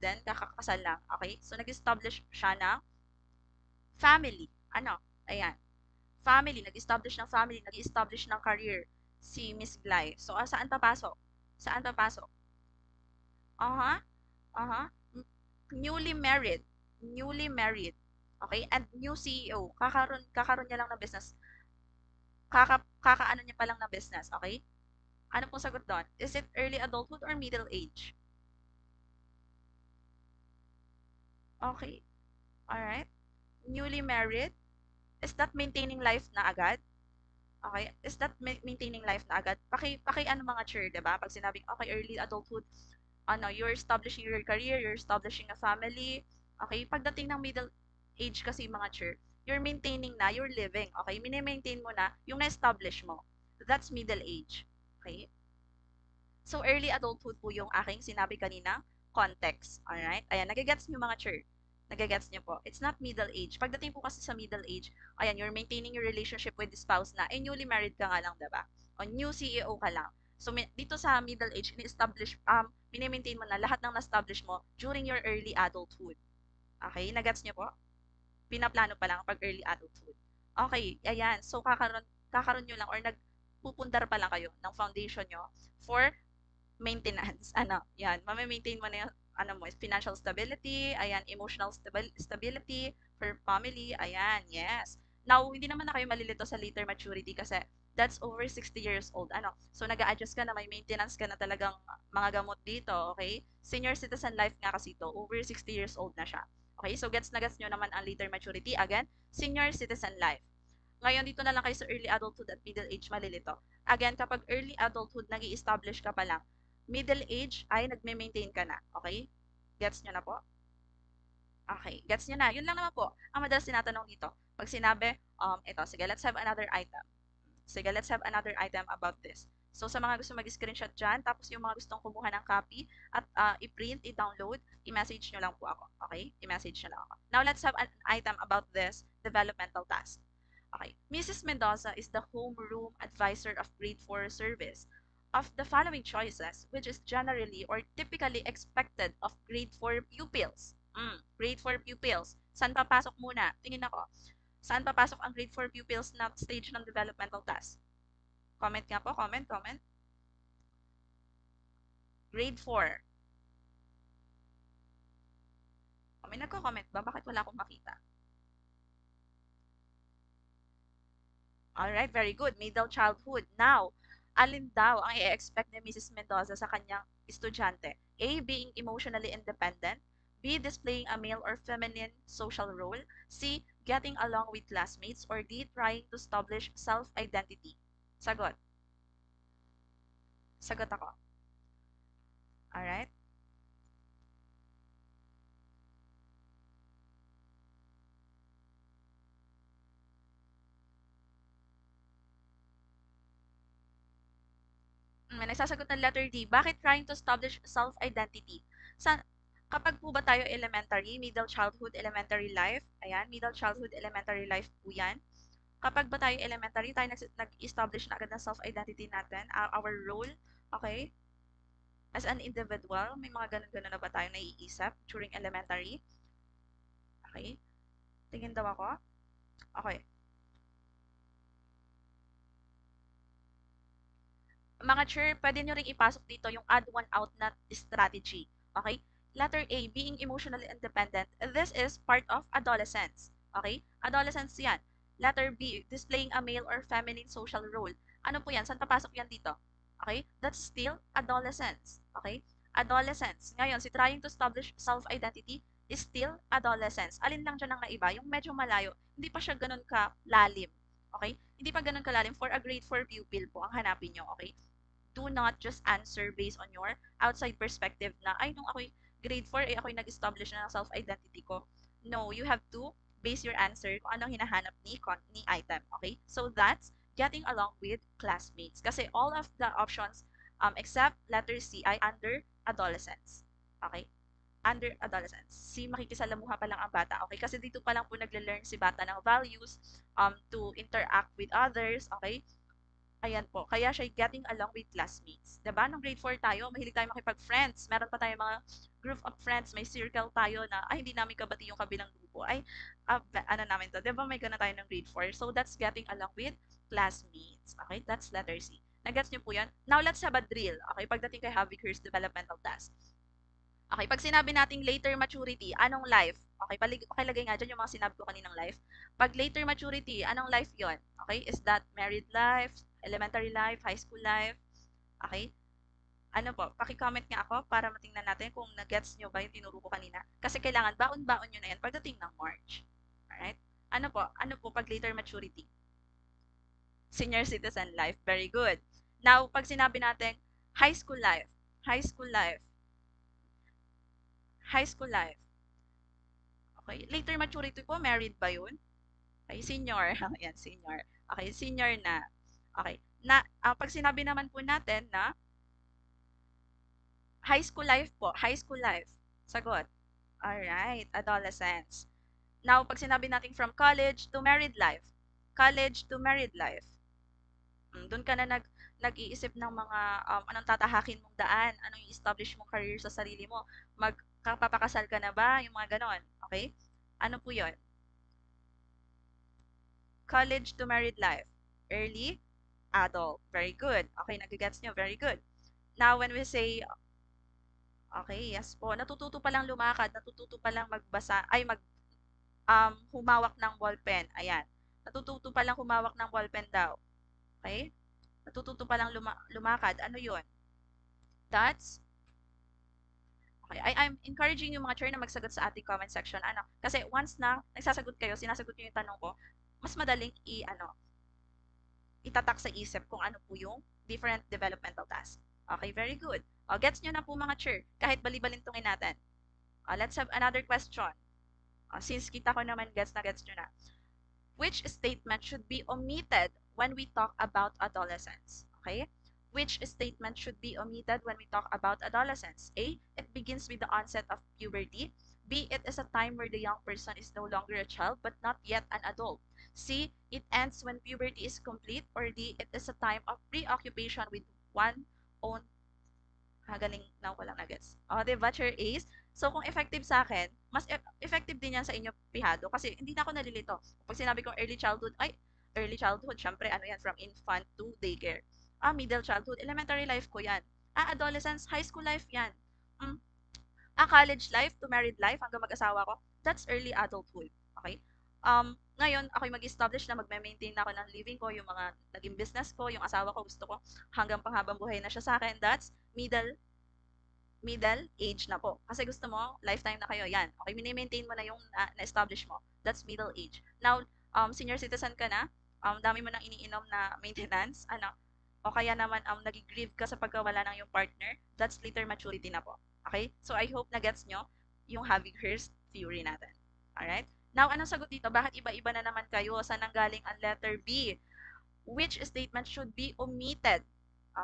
din, kakakasal lang. Okay? So, nag-establish siya ng Family. Ano? Ayan. Family. Nag-establish ng family. Nag-establish ng career. Si Miss Glay. So, saan papasok? Saan papasok? Aha. Aha. Newly married. Newly married. Okay? And new CEO. Kakaroon niya lang ng business. Kakaano niya pa lang ng business. Okay? Ano pong sagot doon? Is it early adulthood or middle age? Okay. Alright. Newly married. Is that maintaining life na agad? Okay? Is that maintaining life na agad? Paki ano mga chair, 'di ba? Pag sinabing okay, early adulthood, ano, you're establishing your career, you're establishing a family. Okay? Pagdating ng middle age kasi mga chair, you're maintaining na, you're living. Okay? Mini-maintain mo na yung na-establish mo. That's middle age. Okay? So, early adulthood po yung aking sinabi kanina, context. Alright? Ayan, nagagets niyo mga chair. Nagagets niyo po. It's not middle age. Pagdating po kasi sa middle age, ayan, you're maintaining your relationship with the spouse na, newly married ka nga lang, diba? O new CEO ka lang. So, dito sa middle age, ini-establish, mini-maintain mo na lahat ng na-establish mo during your early adulthood. Okay? Nagets niyo po? Pinaplano pa lang pag early adulthood. Okay, ayan. So, kakaroon nyo lang or nagpupundar pa lang kayo ng foundation nyo for maintenance. Ano, yan. Mami-maintain mo na yung ano mo, financial stability, ayan, emotional stability for family, ayan, yes. Now, hindi naman na kayo malilito sa later maturity kasi that's over 60 years old. Ano? So, nag-a-adjust ka na, may maintenance ka na talagang mga gamot dito, okay? Senior citizen life nga kasi ito, over 60 years old na siya. Okay, so gets na gets nyo naman ang later maturity. Again, senior citizen life. Ngayon, dito na lang kayo sa early adulthood at middle age malilito. Again, kapag early adulthood, nag establish ka pa lang. Middle age ay nagme-maintain ka na. Okay? Gets nyo na po? Okay, gets nyo na. Yun lang naman po. Ang madalas tinatanong dito. Pag sinabi, ito, sige, let's have another item. Sige, let's have another item about this. So, sa mga gusto mag-screenshot dyan, tapos yung mga gustong kumuha ng copy at i-print, i-download, i-message nyo lang po ako. Okay? I-message nyo lang ako. Now, let's have an item about this developmental task. Okay. Mrs. Mendoza is the homeroom advisor of grade 4 service. Of the following choices, which is generally or typically expected of grade 4 pupils? Grade 4 pupils. Saan papasok muna? Tingin ako. Saan papasok ang grade 4 pupils na stage ng developmental task? Comment nga po. Comment. Grade 4. May nagko-comment ba? Bakit wala akong makita? Alright, very good. Middle childhood. Now, alin daw ang i-expect ni Mrs. Mendoza sa kanyang estudyante? A. Being emotionally independent. B. Displaying a male or feminine social role. C. Getting along with classmates. Or D. Trying to establish self-identity. Sagot. Sagot ako. Alright? May nagsasagot ng letter D. Bakit trying to establish self-identity? Sa, kapag po ba tayo elementary, middle childhood, elementary life, ayan, middle childhood, elementary life po yan. Kapag ba tayo elementary, tayo nag-establish na agad ng self-identity natin, our role, okay? As an individual, may mga ganun-ganun na ba tayo naiisip during elementary? Okay? Tingin daw ako. Okay. Mga chair, pwede nyo ring ipasok dito yung add one out na strategy. Okay? Letter A, being emotionally independent. This is part of adolescence. Okay? Adolescence yan. Letter B, displaying a male or feminine social role. Ano po yan? Saan papasok yan dito? Okay? That's still adolescence. Okay? Adolescence. Ngayon, si trying to establish self-identity is still adolescence. Alin lang dyan ang naiba? Yung medyo malayo. Hindi pa siya ganun ka lalim. Okay? Hindi pa ganun kalalim. For a grade 4 pupil po, ang hanapin nyo. Okay? Do not just answer based on your outside perspective na, ay, nung ako'y grade 4, eh, ako'y nag-establish na ng self-identity ko. No, you have to base your answer kung anong hinahanap ni item. Okay? So, that's getting along with classmates. Kasi all of the options, except letter C, ay under adolescence. Okay? Under adolescence. Si makikisalamuha pa lang ang bata. Okay? Kasi dito pa lang po nagle-learn si bata ng values, to interact with others. Okay? Ayan po, kaya siya getting along with classmates. 'Di ba? Nung grade 4 tayo, mahilig tayo makipag-friends. Meron pa tayong mga group of friends, may circle tayo na, ay, hindi namin kabati yung kabilang grupo. Ay, ano namin to, 'di ba may gano'n tayo ng grade 4? So, that's getting along with classmates. Okay, that's letter C. Nagets niyo po yan? Now, let's have a drill. Okay, pagdating kay Havikhurst developmental task. Okay, pag sinabi nating later maturity, anong life? Okay, pakilagay nga dyan yung mga sinabi ko kaninang life. Pag later maturity, anong life yon? Okay, is that married life, elementary life, high school life? Okay, ano po, paki-comment nga ako para matingnan natin kung na-gets nyo ba yung tinuro ko kanina. Kasi kailangan baon-baon nyo na yan pagdating ng March. Alright? Ano po pag later maturity? Senior citizen life. Very good. Now, pag sinabi natin high school life, high school life, high school life. Okay, later maturity po, married ba yun? Okay, senior. Ayan, senior. Okay, senior na. Okay, pag sinabi naman po natin na high school life po, high school life. Sagot. Alright, adolescence. Now, pag sinabi natin from college to married life, college to married life, doon ka na nag-iisip ng mga anong tatahakin mong daan, anong i-establish mong career sa sarili mo, magpapakasal ka na ba, yung mga ganon. Okay? Ano po yon? College to married life. Early adult. Very good. Okay, nagigets nyo. Very good. Now, when we say, okay, yes po, natututo pa lang lumakad, natututo pa lang magbasa, ay humawak ng ballpen. Ayan. Natututo pa lang humawak ng ballpen daw. Okay? Natututo pa lang lumakad. Ano yun? That's, okay, I'm encouraging yung mga chair na magsagot sa ating comment section. Ano? Kasi once na nagsasagot kayo, sinasagot nyo yung tanong ko, mas madaling itatak sa isip kung ano po yung different developmental task. Okay, very good. Gets nyo na po mga chair, kahit bali-balintungin natin. Let's have another question. Since kita ko naman gets nyo na. Which statement should be omitted when we talk about adolescence? Okay? Which statement should be omitted when we talk about adolescence? A, it begins with the onset of puberty. B, it is a time where the young person is no longer a child but not yet an adult. C, it ends when puberty is complete. Or D, it is a time of preoccupation with one own. Galing na ko lang na gets. Diba, Chair Ace? So, kung effective sa akin, mas effective din yan sa inyo, Pihado, kasi hindi na ako nalilito. Pag sinabi kong early childhood, syempre, ano yan, from infant to daycare. Middle childhood, elementary life ko yan. Adolescence, high school life yan. College life to married life, hanggang mag-asawa ko, that's early adulthood. Okay? Ngayon, ako'y mag-establish na magme-maintain na ako ng living ko, yung mga naging business ko, yung asawa ko, gusto ko, hanggang panghabang buhay na siya sa akin, that's middle age na po. Kasi gusto mo, lifetime na kayo. Yan. Okay, mini-maintain mo na yung na-establish mo. That's middle age. Now, senior citizen ka na, dami mo nang iniinom na maintenance, o kaya naman nag-grieve ka sa pagkawala ng yung partner, that's later maturity na po. Okay? So, I hope na gets nyo yung Havikhurst theory natin. Alright? Now, anong sagot dito? Bakit iba-iba na naman kayo? Saan nanggaling ang letter B? Which statement should be omitted?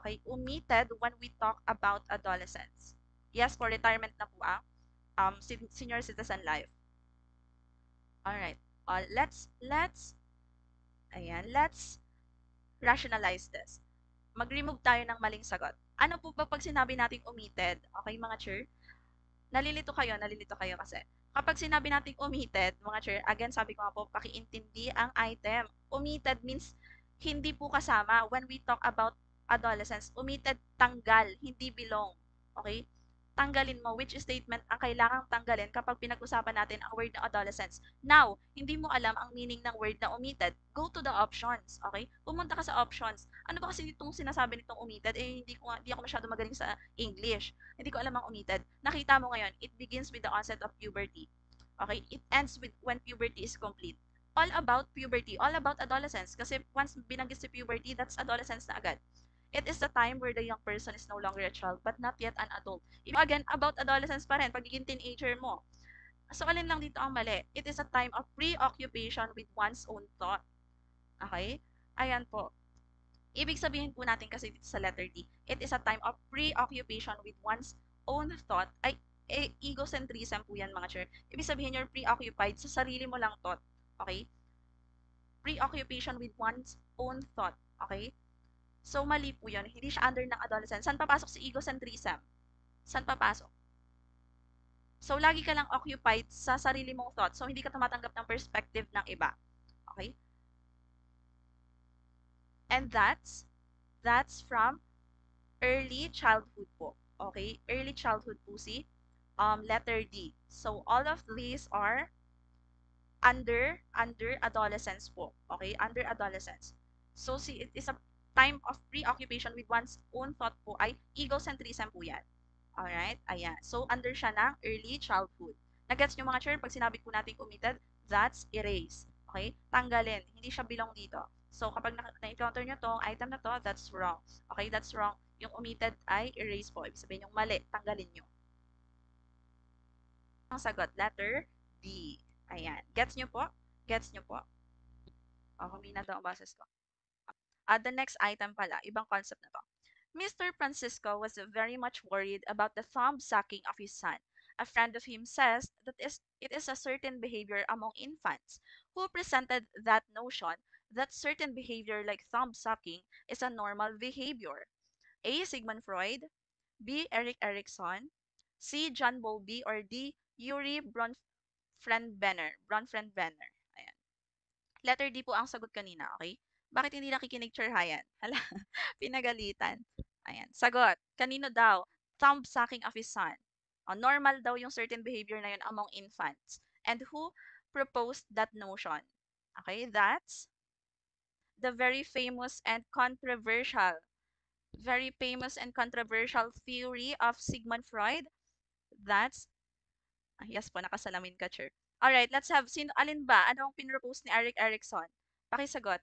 Okay? Omitted when we talk about adolescence. Yes, for retirement na po senior citizen life. Alright. Let's rationalize this. Mag-remove tayo ng maling sagot. Ano po ba pag sinabi nating omitted? Okay, mga chair? Nalilito kayo kasi. Kapag sinabi nating omitted, mga chair, again, sabi ko nga po, pakiintindi ang item. Omitted means hindi po kasama when we talk about adolescence. Omitted, tanggal, hindi belong. Okay? Tanggalin mo which statement ang kailangang tanggalin kapag pinag-usapan natin ang word na adolescence. Now, hindi mo alam ang meaning ng word na omitted, go to the options, okay? Pumunta ka sa options. Ano ba kasi itong sinasabi nitong omitted? Hindi ako masyado magaling sa English. Hindi ko alam ang omitted. Nakita mo ngayon, it begins with the onset of puberty. Okay? It ends with when puberty is complete. All about puberty, all about adolescence. Kasi once binanggit si puberty, that's adolescence na agad. It is the time where the young person is no longer a child but not yet an adult. Again, about adolescence pa rin, pagiging teenager mo. So, alin lang dito ang mali? It is a time of preoccupation with one's own thought. Okay? Ayan po. Ibig sabihin po natin kasi dito sa letter D, it is a time of preoccupation with one's own thought. Egocentrism po yan, mga chair. Ibig sabihin you're preoccupied sa sarili mo lang thought. Okay? Preoccupation with one's own thought. Okay? So, mali po yun. Hindi siya under ng adolescence. Saan papasok si egocentrism? Saan papasok? So, lagi ka lang occupied sa sarili mong thoughts. So, hindi ka tumatanggap ng perspective ng iba. Okay? And that's from early childhood po. Okay? Early childhood po si letter D. So, all of these are under adolescence po. Okay? Under adolescence. So, see, it is a time of preoccupation with one's own thought po ay egocentrism po yan. Alright? Ayan. So, under siya ng early childhood. Nagets nyo mga chair, pag sinabi po natin omitted, that's erase. Okay? Tanggalin. Hindi siya belong dito. So, kapag na-encounter nyo tong item na to, that's wrong. Okay? That's wrong. Yung omitted ay erase po. Ibig sabihin yung mali, tanggalin nyo. Ang sagot, letter D. Ayan. Gets nyo po? Gets nyo po? Humina daw ang boses ko. The next item pala, ibang concept na to. Mr. Francisco was very much worried about the thumb sucking of his son. A friend of him says that it is a certain behavior among infants, who presented that notion that certain behavior like thumb sucking is a normal behavior. A. Sigmund Freud, B. Erik Erikson, C. John Bowlby, or D. Yuri Bronfenbrenner. Ayan. Letter D po ang sagot kanina, okay? Bakit hindi nakikinig, Sir Hayan? Hala, pinagalitan. Ayan. Sagot. Kanino daw? Thumb sucking of his son. Normal daw yung certain behavior na yun among infants. And who proposed that notion? Okay, that's the very famous and controversial theory of Sigmund Freud. That's, yes po, nakasalamin ka, Sir. Alright, let's have, alin ba? Anong pinropose ni Erik Erikson? Pakisagot.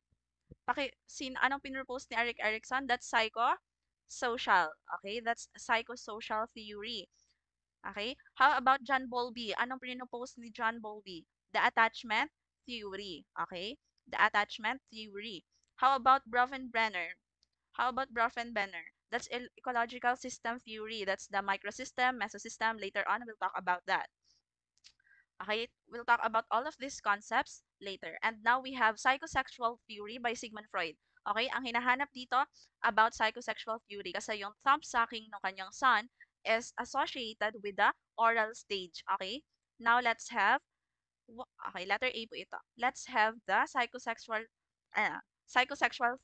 Anong pinropose ni Erik Erikson? That's psychosocial. Okay? That's psychosocial theory. Okay? How about John Bowlby? Anong pinropose ni John Bowlby? The attachment theory. Okay? The attachment theory. How about Bronfenbrenner? That's ecological system theory. That's the microsystem, mesosystem. Later on, we'll talk about that. Okay, we'll talk about all of these concepts later. And now we have psychosexual theory by Sigmund Freud. Okay, ang hinahanap dito about psychosexual theory kasi yung thumb sucking ng kanyang son is associated with the oral stage. Okay, now let's have, okay, letter A po ito. Let's have the psychosexual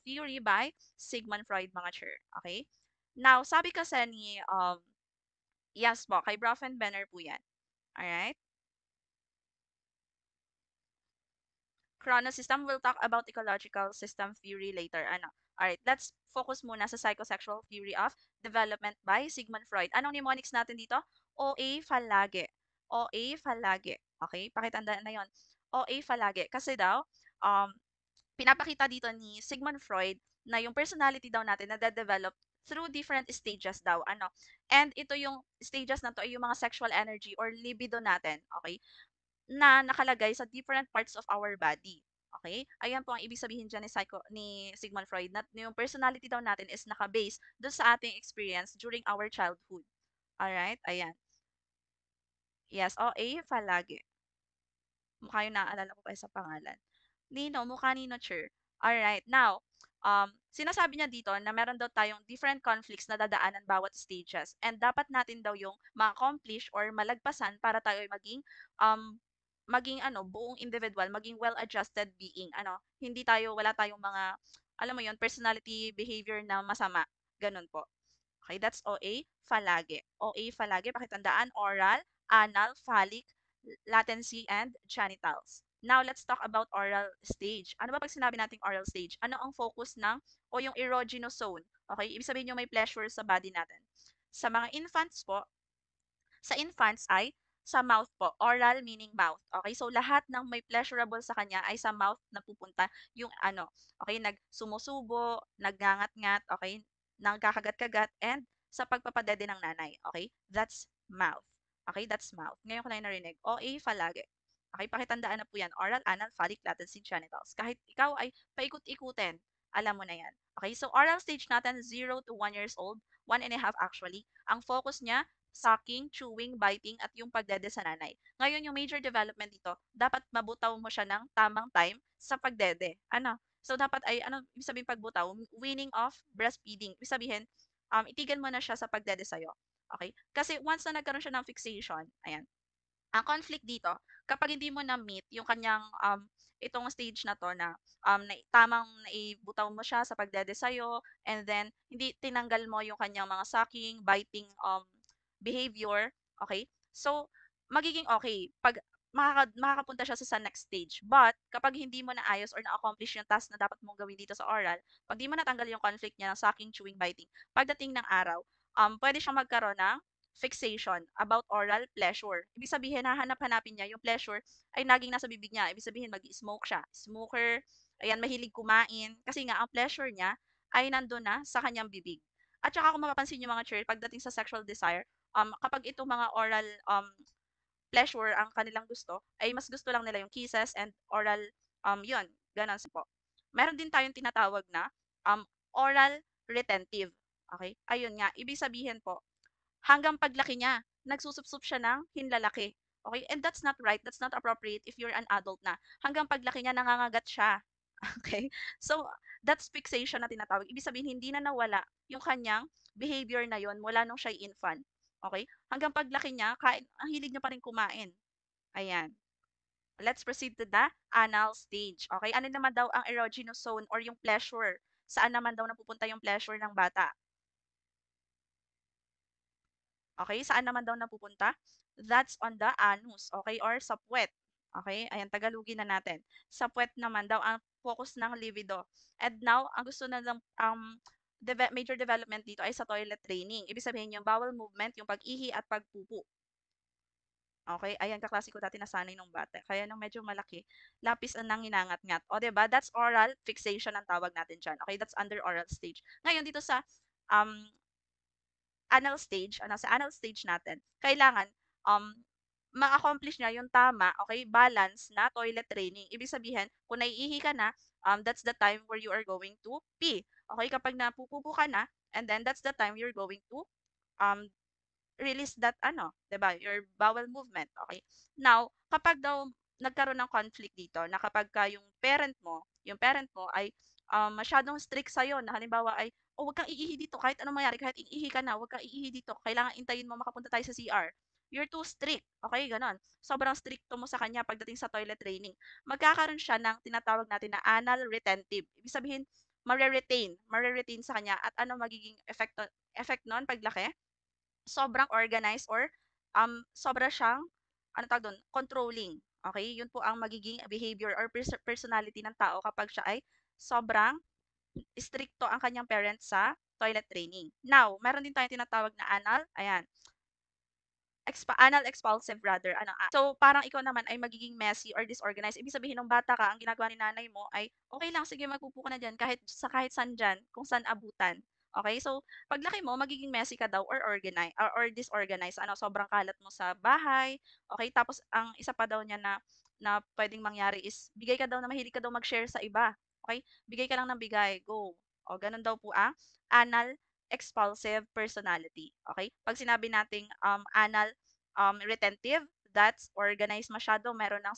theory by Sigmund Freud, mga chair. Okay, now sabi kasi ni, yes po, kay Bronfenbrenner po yan. Alright? Chronosystem, we'll talk about ecological system theory later. Alright, let's focus muna sa psychosexual theory of development by Sigmund Freud. Anong mnemonics natin dito? OA palagi. OA palagi. Okay, pakitandaan na yon. OA palagi. Kasi daw, pinapakita dito ni Sigmund Freud na yung personality daw natin na develop through different stages daw. And ito yung stages na to ay yung mga sexual energy or libido natin. Okay? Na nakalagay sa different parts of our body. Okay? Ayan po ang ibig sabihin dyan ni Sigmund Freud na yung personality daw natin is naka-base doon sa ating experience during our childhood. Alright? Ayan. Yes, OA, palagi. Mukha yung naaalala ko pa sa pangalan. Nino, mukha ni Nurture. Alright, now, sinasabi niya dito na meron daw tayong different conflicts na dadaanan bawat stages. And dapat natin daw yung ma-accomplish or malagpasan para tayo maging buong individual, maging well-adjusted being. Wala tayong mga, alam mo yon, personality behavior na masama. Ganun po. Okay, that's OA, phalage. OA, phalage, pakitandaan, oral, anal, phallic, latency, and genitals. Now, let's talk about oral stage. Ano ba pag sinabi nating oral stage? Ano ang focus o yung erogenous zone? Okay, ibig sabihin yung may pleasure sa body natin. Sa mga infants po, sa infants ay sa mouth po. Oral meaning mouth. Okay? So, lahat ng may pleasurable sa kanya ay sa mouth na pupunta yung Okay? Nagsumusubo, nagngangat-ngat, okay? Nagkakagat-kagat, and sa pagpapadede ng nanay. Okay? That's mouth. Okay? That's mouth. Ngayon ko lang narinig. OA, phalage. Okay? Pakitandaan na po yan. Oral, anal, phallic, latency, genitals. Kahit ikaw ay paikot-ikutin, alam mo na yan. Okay? So, oral stage natin, 0 to 1 years old. 1.5 actually. Ang focus niya, sucking, chewing, biting, at yung pagdede sa nanay. Ngayon, yung major development dito, dapat mabutaw mo siya ng tamang time sa pagdede. So, dapat ay ano ibig sabihin pagbutaw? Weaning off breastfeeding. Ibig sabihin, itigil mo na siya sa pagdede sa'yo, okey? Kasi once na nagkaroon siya ng fixation, ayan, ang conflict dito, kapag hindi mo na-meet yung kanyang, itong stage na 'to na, tamang naibutaw mo siya sa pagdede sa'yo and then hindi tinanggal mo yung kanyang mga sucking, biting, behavior, okay. So, magiging okay 'pag makakapunta siya sa next stage. But kapag hindi mo naayos or na-accomplish yung task na dapat mong gawin dito sa oral, 'pag di mo natanggal yung conflict niya ng sucking, chewing, biting, pagdating ng araw, puwede siyang magkaroon ng fixation about oral pleasure. Ibig sabihin hahanap-hanapin niya yung pleasure ay naging nasa bibig niya. Ibig sabihin mag-i-smoke siya, smoker, ayan mahilig kumain kasi nga ang pleasure niya ay nandun na sa kanyang bibig. At saka kung mapapansin niyo mga church pagdating sa sexual desire, kapag itong mga oral, pleasure ang kanilang gusto, ay mas gusto lang nila yung kisses and oral, yun, gano'n po. Meron din tayong tinatawag na, oral retentive. Okay. Ayun nga, ibig sabihin po hanggang paglaki niya, nagsusupsup siya ng hinlalaki. Okay? And that's not right, that's not appropriate if you're an adult na. Hanggang paglaki niya, nangangagat siya. Okay? So, that's fixation na tinatawag. Ibig sabihin, hindi na nawala yung kanyang behavior na yon mula nung siya'y infant. Okay? Hanggang paglaki niya, ang hilig niya pa rin kumain. Ayan. Let's proceed to the anal stage. Okay? Ano naman daw ang erogenous zone or yung pleasure? Saan naman daw napupunta yung pleasure ng bata? Okay, saan naman daw napupunta? That's on the anus, okay, or sa puwet. Okay, ayan Tagalogin na natin. Sa puwet naman daw ang focus ng libido. And now, ang gusto na ng major development dito ay sa toilet training. Ibig sabihin yung bowel movement, yung pag-ihi at pagpupo. Okay, ayan kaklase ko dati nasanay nung bata. Kaya nung medyo malaki, lapis ang nanginangat-ngat. O 'di ba? That's oral fixation ang tawag natin diyan. Okay, that's under oral stage. Ngayon dito sa um sa anal stage natin, kailangan, um, ma-accomplish niya yung tama, okay, balance na toilet training. Ibig sabihin, kung naiihi ka na, that's the time where you are going to pee. Okay, kapag napupupo ka na, and then that's the time you're going to, um, release that ano, 'di ba, your bowel movement, okay. Now, kapag daw nagkaroon ng conflict dito na kapagka yung parent mo ay, masyadong strict sa'yo na halimbawa ay, "Oh, 'wag kang iihi dito kahit anong mangyari, kahit iihi ka na, 'wag kang iihi dito, kailangan hintayin mo makapunta tayo sa CR." You're too strict, okay, gano'n. Sobrang strikto mo sa kanya pagdating sa toilet training. Magkakaroon siya ng tinatawag natin na anal retentive. Ibig sabihin, mare-retain sa kanya at ano magiging effect nun paglaki? Sobrang organized or, sobra siyang, ano tawag dun, controlling, okay. Yun po ang magiging behavior or personality ng tao kapag siya ay sobrang strikto ang kanyang parents sa toilet training. Now, meron din tayong tinatawag na anal, ayan, anal expulsive rather, ano, so parang ikaw naman ay magiging messy or disorganized. Ibig sabihin nung bata ka, ang ginagawa ni nanay mo ay, "Okay lang, sige magpupo ka na diyan kahit saan diyan, kung saan abutan." Okay. So, paglaki mo magiging messy ka daw or disorganized, ano, sobrang kalat mo sa bahay, okay. Tapos ang isa pa daw niya na na puwedeng mangyari is bigay ka daw na mahilig ka daw mag-share sa iba, okay. Bigay ka lang ng bigay, go. O gano'n daw po ang anal expulsive personality, okay. 'Pag sinabi nating, anal retentive, that's organized masyado, meron ng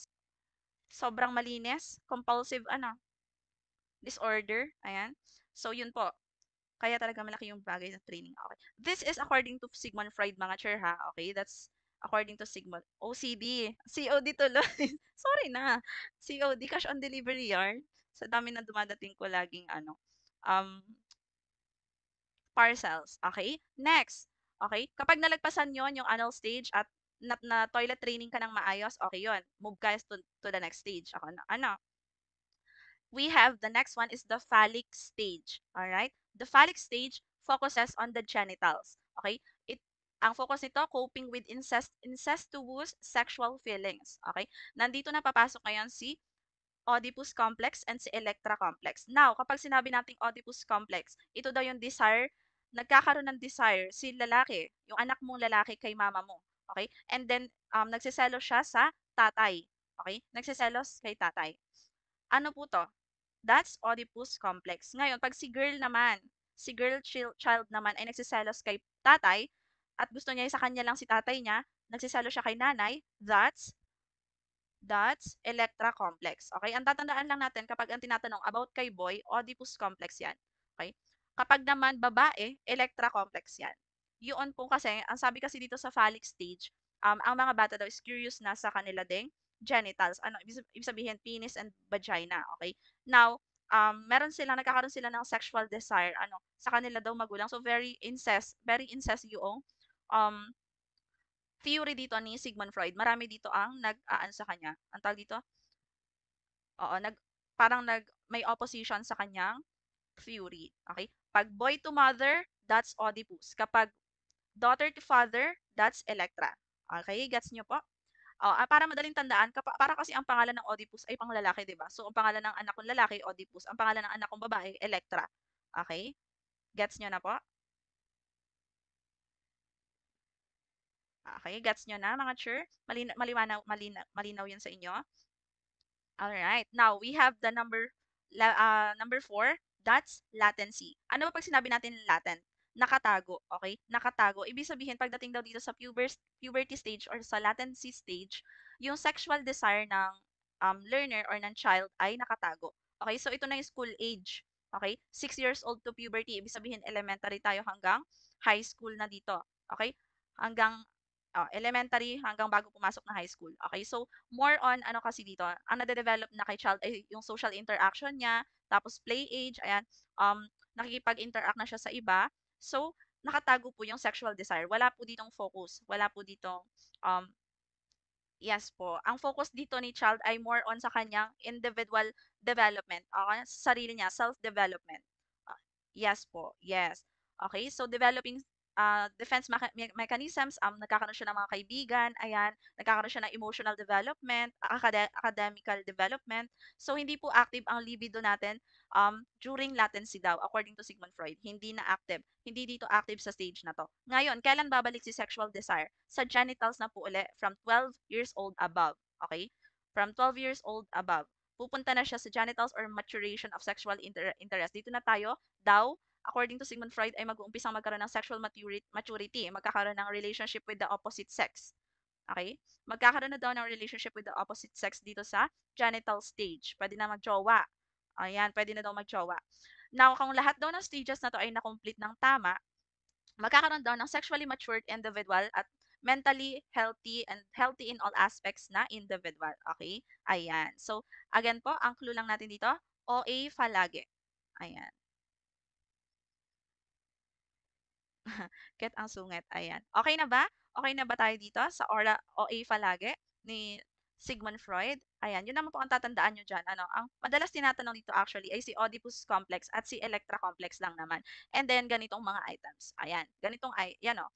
sobrang malinis, compulsive ano, disorder, ayan. So yun po, kaya talaga malaki yung bagay sa training, okay. This is according to Sigmund Freud mga chair ha, okay, that's according to Sigmund. OCD, COD tuloy, sorry na, COD, cash on delivery yarn. Sa dami na dumadating ko laging ano, um, parcels, okay. Next, okay, kapag nalagpasan yon yung anal stage at na toilet training ka ng maayos, okay yon, move ka to the next stage. Ako na ano, we have the next one is the phallic stage, all right. The phallic stage focuses on the genitals, okay. It ang focus nito coping with incestuous sexual feelings, okay. Nandito na papasok ngayon si Oedipus complex and si Electra complex. Now, kapag sinabi nating Oedipus complex, ito daw yung desire, nagkakaroon ng desire si lalaki, yung anak mong lalaki kay mama mo. Okay? And then, nagsiselos siya sa tatay. Okay? Nagsiselos kay tatay. Ano po to? That's Oedipus complex. Ngayon, pag si girl child naman ay nagsiselos kay tatay at gusto niya sa kanya lang si tatay niya, nagsiselos siya kay nanay, that's That's Electra complex. Okay? Ang tatandaan lang natin kapag ang tinatanong about kay boy, Oedipus complex yan. Okay? Kapag naman babae, Electra complex yan. Yun po kasi, ang sabi kasi dito sa phallic stage, ang mga bata daw is curious na sa kanila ding genitals. Ano, ibig sabihin, penis and vagina. Okay? Now, nagkakaroon sila ng sexual desire, sa kanila daw magulang. So, very incest yung um, theory dito ni Sigmund Freud. Marami dito ang nag-aan sa kanya. Ang tawag dito? Oo, may opposition sa kanyang theory. Okay? Pag boy to mother, that's Oedipus. Kapag daughter to father, that's Electra. Okay? Gets nyo po? Para madaling tandaan, para kasi ang pangalan ng Oedipus ay panglalaki, di ba? So, ang pangalan ng anak kong lalaki, Oedipus. Ang pangalan ng anak kong babae, Electra. Okay? Gets nyo na po? Okay, gets nyo na mga chur? Malinaw yan sa inyo? All right. Now, we have the number 4. That's latency. Ano ba pag sinabi natin latent? Nakatago. Okay? Nakatago. Ibig sabihin, pagdating daw dito sa puberty stage or sa latency stage, yung sexual desire ng learner or ng child ay nakatago. Okay? So, ito na yung school age. Okay? 6 years old to puberty. Ibig sabihin, elementary tayo hanggang high school na dito. Okay? Hanggang elementary hanggang bago pumasok na high school. Okay? So, more on ano kasi dito, ang nade-develop na kay child ay yung social interaction niya, tapos play age, ayan, nakikipag-interact na siya sa iba. So, nakatago po yung sexual desire. Wala po ditong focus. Wala po ditong um, yes po. Ang focus dito ni child ay more on sa kanyang individual development. Okay? Sa sarili niya, self-development. Ah, yes po. Yes. Okay? So, developing defense mechanisms, nagkakaroon siya ng mga kaibigan, ayan, nagkakaroon siya ng emotional development, academical development. So, hindi po active ang libido natin during latency daw, according to Sigmund Freud. Hindi na active. Hindi dito active sa stage na to. Ngayon, kailan babalik si sexual desire? Sa genitals na po uli from 12 years old above. Okay? From 12 years old above. Pupunta na siya sa genitals or maturation of sexual interest. Dito na tayo, daw, according to Sigmund Freud, ay mag-uumpisang magkaroon ng sexual maturity. Magkakaroon ng relationship with the opposite sex. Okay? Magkakaroon na daw ng relationship with the opposite sex dito sa genital stage. Pwede na magjowa. Ayan, pwede na daw magjowa. Now, kung lahat daw ng stages na to ay na-complete ng tama, magkakaroon daw ng sexually matured individual at mentally healthy and healthy in all aspects na individual. Okay? Ayan. So, again po, ang clue lang natin dito, OA palagi. Ayan. Get ang sungit. Ayan. Okay na ba? Okay na ba tayo dito sa OA palagi ni Sigmund Freud? Ayan. Yun naman po ang tatandaan nyo dyan. Ang madalas tinatanong dito actually ay si Oedipus complex at si Electra complex lang naman. And then, ganitong mga items. Ayan. Yan o.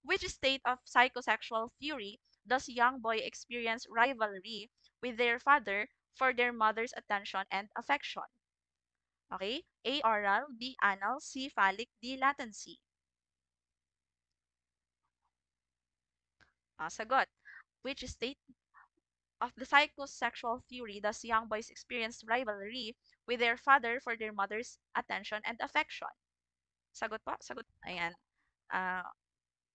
Which state of psychosexual theory does young boy experience rivalry with their father for their mother's attention and affection? Okay? A. Oral. B. Anal. C. Phallic. D. Latency. Sagot. Which state of the psychosexual theory does young boys experience rivalry with their father for their mother's attention and affection? Sagot po, sagot. Ayan. Ah,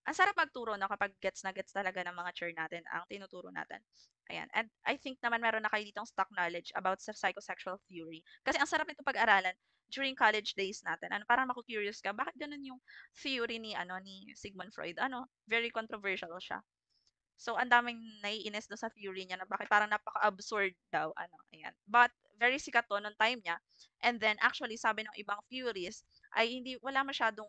ang sarap magturo no kapag gets na gets talaga ng mga chair natin ang tinuturo natin. Ayan. And I think naman meron na kayo ditong stock knowledge about sa psychosexual theory. Kasi ang sarap nito pag-aralan during college days natin. Parang maku-curious ka, bakit ganun yung theory ni Sigmund Freud? Very controversial siya. So, ang daming naiinis do sa theory niya na bakit parang napaka-absurd daw, ayan. But, very sikat to nung time niya. And then, actually, sabi ng ibang theories, ay wala masyadong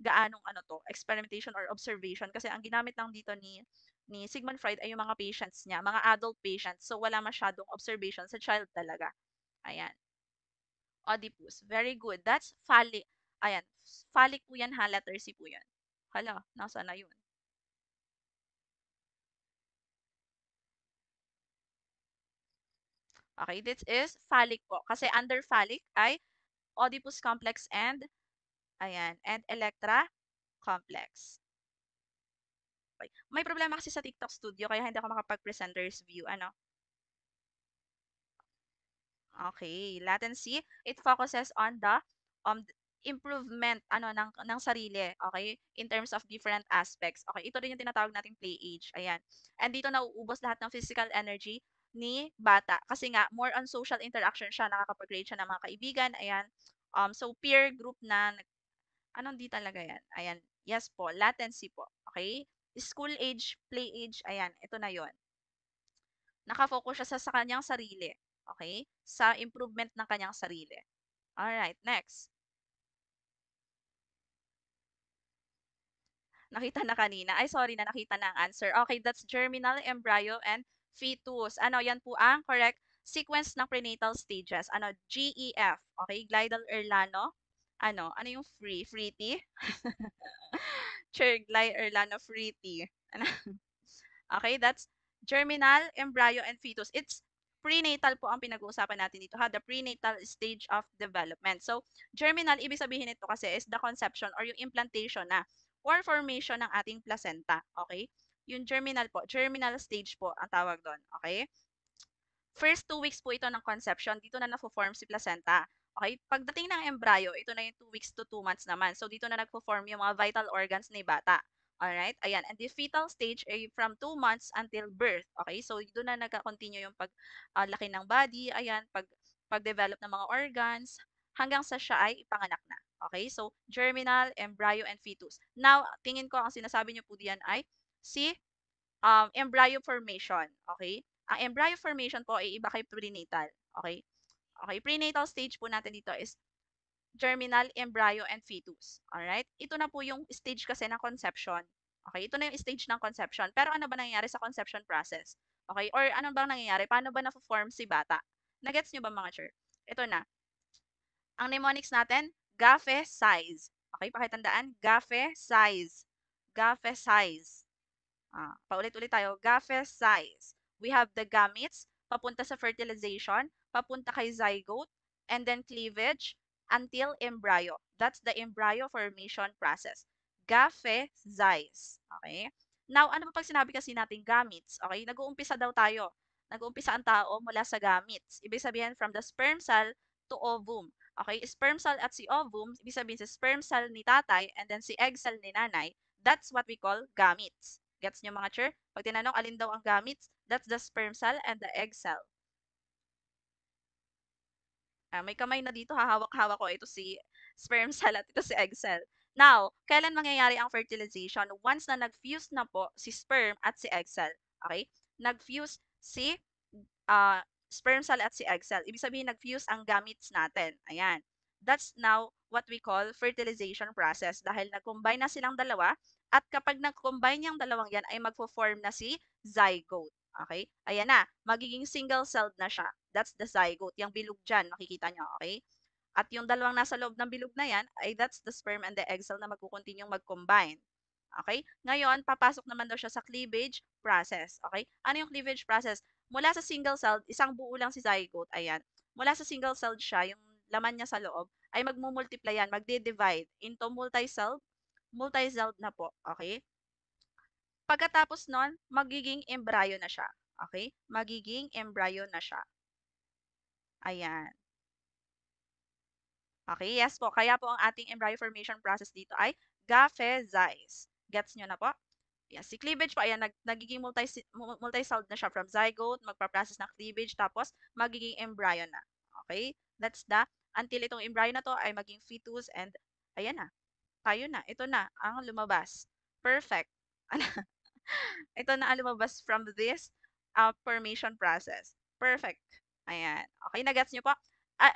gaanong experimentation or observation kasi ang ginamit lang dito ni Sigmund Freud ay yung mga patients niya, mga adult patients. So, wala masyadong observation sa child talaga. Ayan. Oedipus. Very good. That's phallic. Ayan. Phallic po yan ha. Letter C po yan. Hala, nasa na yun? Okay, this is phallic po. Kasi under phallic ay Oedipus complex and Electra complex. Okay. May problema kasi sa TikTok studio kaya hindi ako makapag-presenter's view. Okay, latency, it focuses on the improvement ng sarili, okay? In terms of different aspects. Okay, ito rin yung tinatawag nating play age. Ayan. And dito nauubos lahat ng physical energy ni bata. Kasi nga, more on social interaction siya, nakakapag-create siya ng mga kaibigan, ayan. So, peer group na, anong di talaga yan? Ayan, yes po, latency po, okay? School age, play age, ayan, ito na yon. Nakafocus siya sa kanyang sarili, okay? Sa improvement ng kanyang sarili. Alright, next. Nakita na kanina. Ay, sorry na nakita na ang answer. Okay, that's germinal, embryo, and fetus. Ano, yan po ang correct sequence ng prenatal stages. Ano, GEF. Okay, gliadal erlano. Ano yung Freety? Chergli erlano Freety. Ano? Okay, that's germinal, embryo, and fetus. It's prenatal po ang pinag-uusapan natin dito ha, the prenatal stage of development. So, germinal, ibig sabihin nito kasi is the conception or yung implantation na or formation ng ating placenta. Okay? Yung germinal po, germinal stage po ang tawag doon. Okay? First 2 weeks po ito ng conception, dito na nafo-form si placenta. Okay? Pagdating ng embryo, ito na yung 2 weeks to 2 months naman. So, dito na nagfo-form yung mga vital organs ni bata. Alright? Ayan. And the fetal stage ay from 2 months until birth. Okay? So, doon na nagka-continue yung laki ng body. Ayan. Pag-develop ng mga organs hanggang sa siya ay ipanganak na. Okay? So, germinal, embryo, and fetus. Now, tingin ko ang sinasabi niyo po diyan ay si embryo formation. Okay? Ang embryo formation po ay iba kay prenatal. Okay? Okay, prenatal stage po natin dito is germinal, embryo, and fetus. Alright? Ito na po yung stage kasi ng conception. Okay? Ito na yung stage ng conception. Pero ano ba nangyayari sa conception process? Okay? Or ano bang nangyayari? Paano ba na-form si bata? Nagets nyo ba mga sir? Ito na. Ang mnemonics natin, GAFE size. Okay, pakitandaan, GAFE size. GAFE size. Paulit-ulit tayo, GAFE size. We have the gametes, papunta sa fertilization, papunta kay zygote, and then cleavage, until embryo. That's the embryo formation process. GAFE size. Okay? Now, ano pa pag sinabi kasi natin gametes? Okay? Nag-uumpisa daw tayo. Nag-uumpisa ang tao mula sa gametes. Ibig sabihin, from the sperm cell to ovum. Okay? Sperm cell at si ovum, ibig sabihin si sperm cell ni tatay and then si egg cell ni nanay, that's what we call gametes. Gets nyo mga chur? Pag tinanong alin daw ang gametes, that's the sperm cell and the egg cell. May kamay na dito, hahawak-hawak ko. Ito si sperm cell at ito si egg cell. Now, kailan mangyayari ang fertilization? Once na nag-fuse na po si sperm at si egg cell. Okay? Nag-fuse si sperm cell at si egg cell. Ibig sabihin, nag-fuse ang gametes natin. Ayan. That's now what we call fertilization process dahil nag-combine na silang dalawa at kapag nag-combine yung dalawang yan ay magfo-form na si zygote. Okay? Ayan na. Magiging single-celled na siya. That's the zygote. Yung bilog dyan, makikita nyo. Okay? At yung dalawang nasa loob ng bilog na yan, ay that's the sperm and the egg cell na magkukontinue mag-combine. Okay? Ngayon, papasok naman daw siya sa cleavage process. Okay? Ano yung cleavage process? Mula sa single celled, isang buo lang si zygote, ayan. Mula sa single celled siya, yung laman niya sa loob, ay magmumultiply yan, magde-divide into multi-celled na po. Okay? Pagkatapos nun, magiging embryo na siya. Okay? Magiging embryo na siya. Ayan. Okay, yes po. Kaya po ang ating embryo formation process dito ay gaphesize. Gets nyo na po? Yes, si cleavage po, ayan, nagiging multi-celled na siya from zygote, magpa-process ng cleavage, tapos magiging embryo na. Okay? That's until itong embryo na to ay maging fetus and, ayan na, tayo na, ito na, ang lumabas. Perfect. Ito na ang lumabas from this formation process. Perfect. Ayan. Okay, nagets nyo po?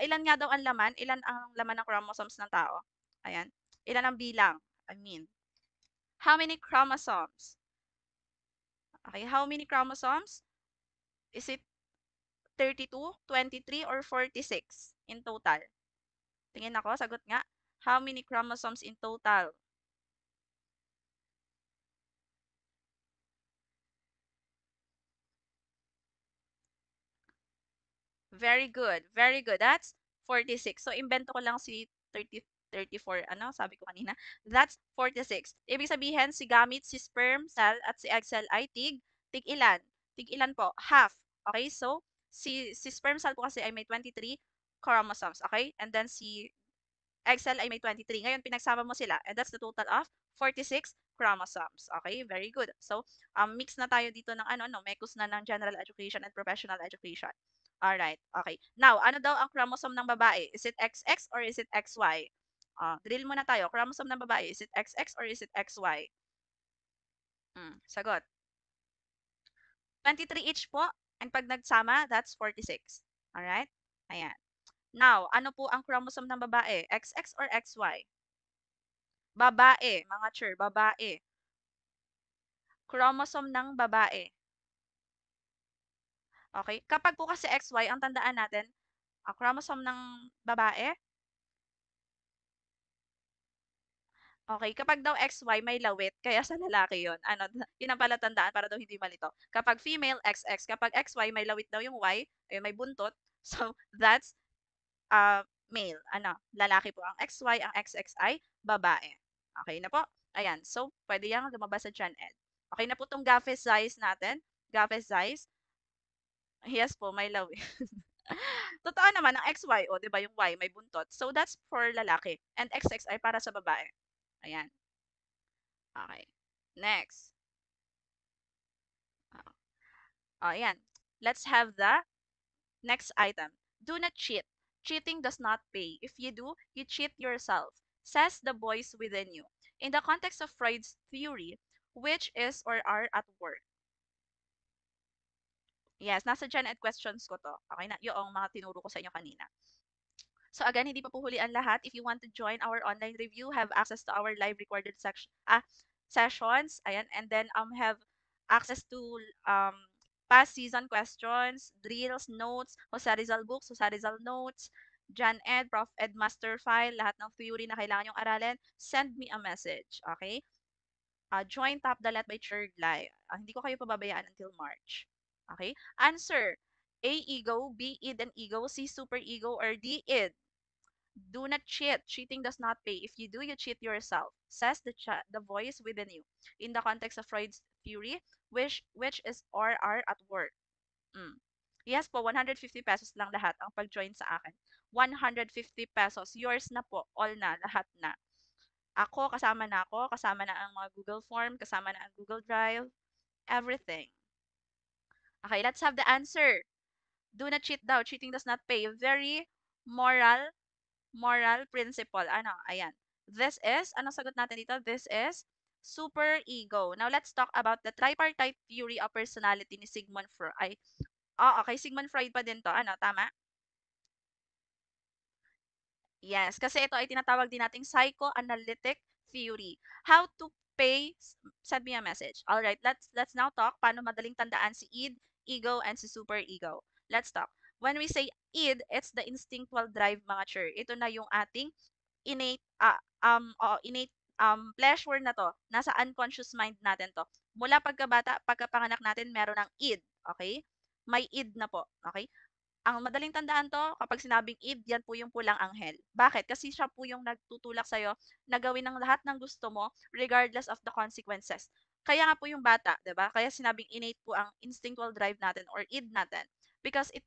Ilan nga daw ang laman? Ilan ang laman ng chromosomes ng tao? Ayan. Ilan ang bilang? I mean, how many chromosomes? Okay, how many chromosomes? Is it 32, 23, or 46 in total? Tingin ako, sagot nga. How many chromosomes in total? Very good. Very good. That's 46. So, imbento ko lang si 30, 34. Ano? Sabi ko kanina. That's 46. Ibig sabihin, si gamit, si sperm cell at si egg cell ay tig ilan? Tig ilan po? Half. Okay? So, si sperm cell po kasi ay may 23 chromosomes. Okay? And then si XL ay may 23. Ngayon, pinagsama mo sila, and that's the total of 46 chromosomes. Okay, very good. So, mix na tayo dito ng ano, no, mekos na ng general education and professional education. Alright, okay. Now, ano daw ang chromosome ng babae? Is it XX or is it XY? Drill muna tayo. Chromosome ng babae, is it XX or is it XY? Sagot. 23 each po. And pag nagsama, that's 46. Alright? Ayan. Now, ano po ang chromosome ng babae? XX or XY? Babae, mga chur, babae. Chromosome ng babae. Okay? Kapag po kasi XY, ang tandaan natin, chromosome ng babae. Okay, kapag daw XY may lawit, kaya sa lalaki 'yon. Ano, 'yun ang palatandaan para daw hindi malito. Kapag female, XX. Kapag XY, may lawit daw yung Y, ayun, may buntot. So, that's male. Ano, lalaki po ang XY, ang XX ay babae. Okay na po? Ayan. So, pwede yang lumabas sa Gen Ed. Okay na po itong Gaffes size natin. Gaffes size. Yes po, may lawit. Totoo naman, ang XY, o, di ba yung Y, may buntot. So, that's for lalaki. And XX ay para sa babae. Ayan. Okay. Next. Ayan. Let's have the next item. Do not cheat. Cheating does not pay. If you do, you cheat yourself, says the voice within you. In the context of Freud's theory, which is or are at work. Yes, nasa Gen Ed questions ko to. Okay na, yung mga tinuro ko sa inyo kanina. So again, hindi pa po huli ang lahat. If you want to join our online review, have access to our live recorded sessions, ayan, and then have access to past season questions, drills, notes, Jose Rizal books, Jose Rizal notes, Jan Ed, Prof. Ed Master File, lahat ng theory na kailangan yung aralin, send me a message, okay? Join Top the Let by Cherdlay. Hindi ko kayo pababayaan until March. Okay? Answer. A, ego, B, id and ego, C, super ego, or D, id. Do not cheat. Cheating does not pay. If you do, you cheat yourself, says the voice within you. In the context of Freud's theory, which is or are at work. Yes po, 150 pesos lang lahat ang pag-join sa akin. 150 pesos. Yours na po. All na. Lahat na. Ako, kasama na ako. Kasama na ang mga Google Form. Kasama na ang Google Drive. Everything. Okay, let's have the answer. Do not cheat daw. Cheating does not pay. Very moral principle. Ano? Ayan. This is, anong sagot natin dito? This is super ego. Now, let's talk about the tripartite theory of personality ni Sigmund Freud. Okay. Sigmund Freud pa din to. Ano? Tama? Yes. Kasi ito ay tinatawag din nating psychoanalytic theory. How to pay, send me a message. Alright, let's now talk paano madaling tandaan si id, ego, and si super ego. Let's talk. When we say id, it's the instinctual drive, mga chur. Ito na yung ating innate innate pleasure na to, nasa unconscious mind natin to. Mula pagkabata, pagkapanganak natin, meron ng id, okay? May id na po, okay? Ang madaling tandaan to, kapag sinabing id, yan po yung pulang anghel. Bakit? Kasi siya po yung nagtutulak sa'yo na gawin ng lahat ng gusto mo regardless of the consequences. Kaya nga po yung bata, 'di ba? Kaya sinabing innate po ang instinctual drive natin or id natin because it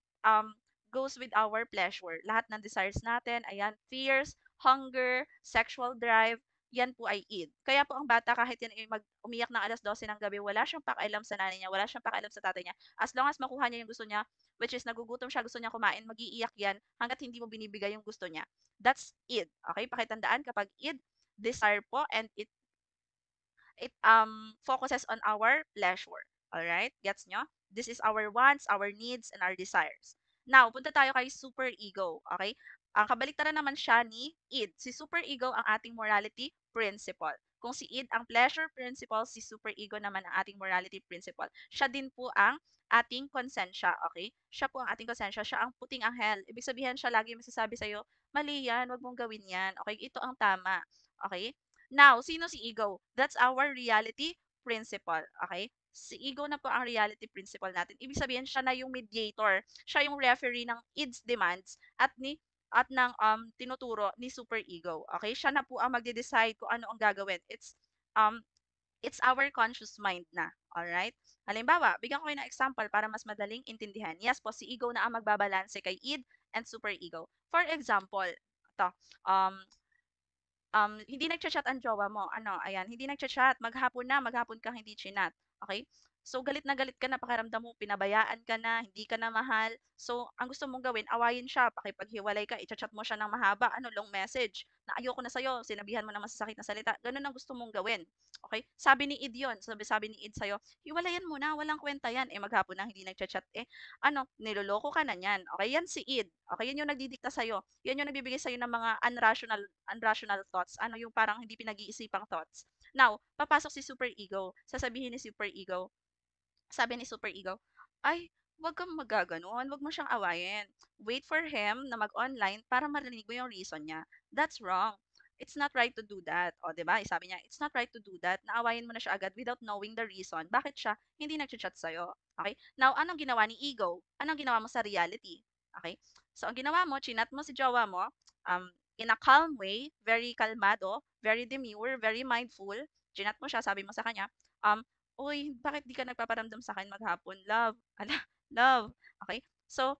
goes with our pleasure. Lahat ng desires natin, ayan, fears, hunger, sexual drive, yan po ay id. Kaya po ang bata kahit yan ay umiyak ng alas 12 ng gabi, wala siyang pakialam sa nanay niya, wala siyang pakialam sa tatay niya. As long as makuha niya yung gusto niya, which is nagugutom siya, gusto niya kumain, mag-iiyak yan hanggat hindi mo binibigay yung gusto niya. That's id. Okay? Pakitandaan kapag id, desire po, and it focuses on our pleasure. All right? Gets nyo? This is our wants, our needs, and our desires. Now, punta tayo kay super ego. Okay? Ang kabaliktaran naman siya ni id. Si super ego ang ating morality principle. Kung si id ang pleasure principle, si super ego naman ang ating morality principle. Siya din po ang ating konsensya, okay? Siya po ang ating konsensya, siya ang puting anghel. Ibig sabihin siya lagi magsasabi sa'yo, mali yan, wag mong gawin yan. Okay, ito ang tama. Okay? Now, sino si ego? That's our reality principle. Okay? Si ego na po ang reality principle natin. Ibig sabihin, siya na yung mediator. Siya yung referee ng id's demands at ng tinuturo ni super ego. Okay? Siya na po ang magde-decide kung ano ang gagawin. It's our conscious mind na. Alright? Halimbawa, bigyan ko kayo ng example para mas madaling intindihan. Yes po, si ego na ang magbabalanse kay id and super ego. For example, ito, hindi nagcha-chat ang jowa mo, ano, ayan, hindi nagcha-chat, maghapon na, maghapon kang hindi chinat, okay? So, galit ka na, pakiramdam mo, pinabayaan ka na, hindi ka na mahal. So, ang gusto mong gawin, awayin siya, pakipaghiwalay ka, i-chat mo siya ng mahaba, ano, long message, na ayoko na sa'yo, sinabihan mo ng masasakit na salita. Ganun ang gusto mong gawin. Okay? Sabi ni Id yun, sabi ni Id sa'yo, hiwalayan mo na, walang kwenta yan. Eh, maghapon na, hindi nagcha-chat. Eh, ano, niloloko ka na niyan. Okay? Yan si Id. Okay? Yan yung nagdidikta sa'yo. Yan yung nagbibigay sa'yo ng mga unrational thoughts. Ano yung parang hindi pinag-iisipang thoughts. Now, papasok si super ego. Sasabihin ni super ego, sabi ni super ego, ay, wag kang magaganon, wag mo siyang awayin. Wait for him na mag-online para marinig mo yung reason niya. That's wrong. It's not right to do that. O, di ba? Sabi niya, it's not right to do that. Naawayin mo na siya agad without knowing the reason. Bakit siya hindi nag-chat sa'yo? Okay? Now, anong ginawa ni ego? Anong ginawa mo sa reality? Okay? So, ang ginawa mo, chinat mo si jowa mo, in a calm way, very kalmado, very demure, very mindful. Chinat mo siya, sabi mo sa kanya, "Uy, bakit di ka nagpaparamdam sa akin maghapon, love?" Hala, love. Okay? So,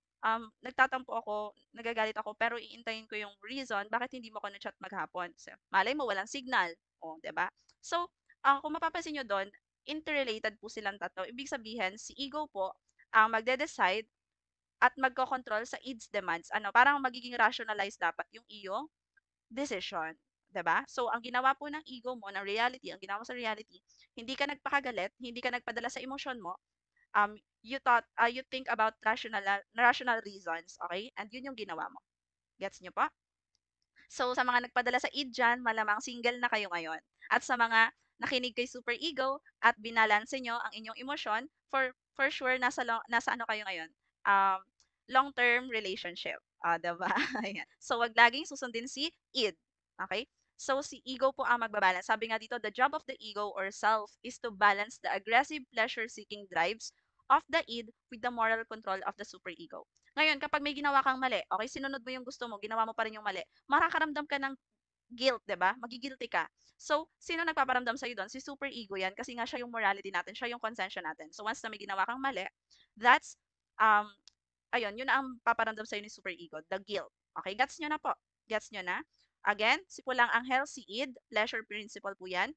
nagtatampo ako, nagagalit ako, pero iintayin ko yung reason bakit hindi mo ako na-chat maghapon. So, malay mo walang signal. O, 'di ba? So, kung mapapansin niyo do'n, interrelated po silang tatlo. Ibig sabihin, si ego po ang magde-decide at magkokontrol sa its demands. Ano, parang magiging rationalize dapat yung iyong decision. 'Di ba? So, ang ginawa po ng ego mo, ng reality, ang ginawa mo sa reality, hindi ka nagpakagalit, hindi ka nagpadala sa emosyon mo, you think about rational reasons, okay? And yun yung ginawa mo. Gets nyo po? So, sa mga nagpadala sa id dyan, malamang single na kayo ngayon. At sa mga nakinig kay Super Ego at binalanse nyo ang inyong emosyon, for sure, nasa ano kayo ngayon? Um, long-term relationship. Diba? Ayan. So, wag laging susundin si id. Okay? So, si ego po ang magbabalance. Sabi nga dito, the job of the ego or self is to balance the aggressive pleasure-seeking drives of the id with the moral control of the super ego. Ngayon, kapag may ginawa kang mali, okay, sinunod mo yung gusto mo, ginawa mo pa rin yung mali, makakaramdam ka ng guilt, 'di ba? Magigilty ka. So, sino nagpaparamdam sa'yo do'n? Si super ego 'yan kasi nga siya yung morality natin, siya yung konsensya natin. So, once na may ginawa kang mali, that's, um, ayun, yun na ang paparamdam sa'yo ni super ego, the guilt. Okay, gets nyo na po. Gets nyo na? Again, si pulang anghel, si id, pleasure principle po yan.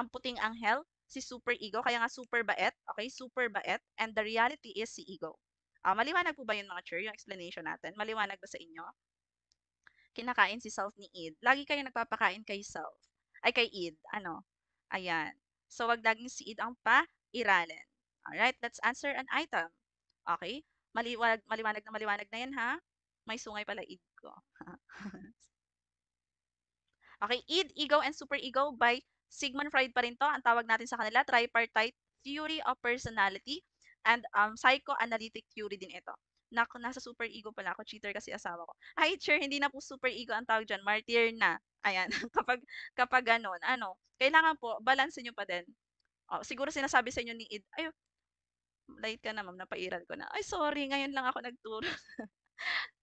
Ang puting anghel, si super ego, kaya nga super bait, okay? Super bait, and the reality is si ego. Maliwanag po ba yun mga chair, yung explanation natin? Maliwanag ba sa inyo? Kinakain si self ni id. Lagi kayo nagpapakain kay self. Ay, kay id. Ano? Ayan. So, wag laging si id ang pairalin. Alright, let's answer an item. Okay? Maliwanag na yan, ha? May sungay pala id ko. Okay, id, ego, and superego by Sigmund Freud pa rin to. Ang tawag natin sa kanila, tripartite theory of personality and psychoanalytic theory din ito. Nasa superego pala ako, cheater kasi asawa ko. Ay, sure, hindi na po superego ang tawag dyan, martyr na. Ayan, kapag ganon, ano, kailangan po, balance nyo pa din. Siguro sinasabi sa inyo ni id, ay, late ka na ma'am, napairal ko na. Ay, sorry, ngayon lang ako nagturo.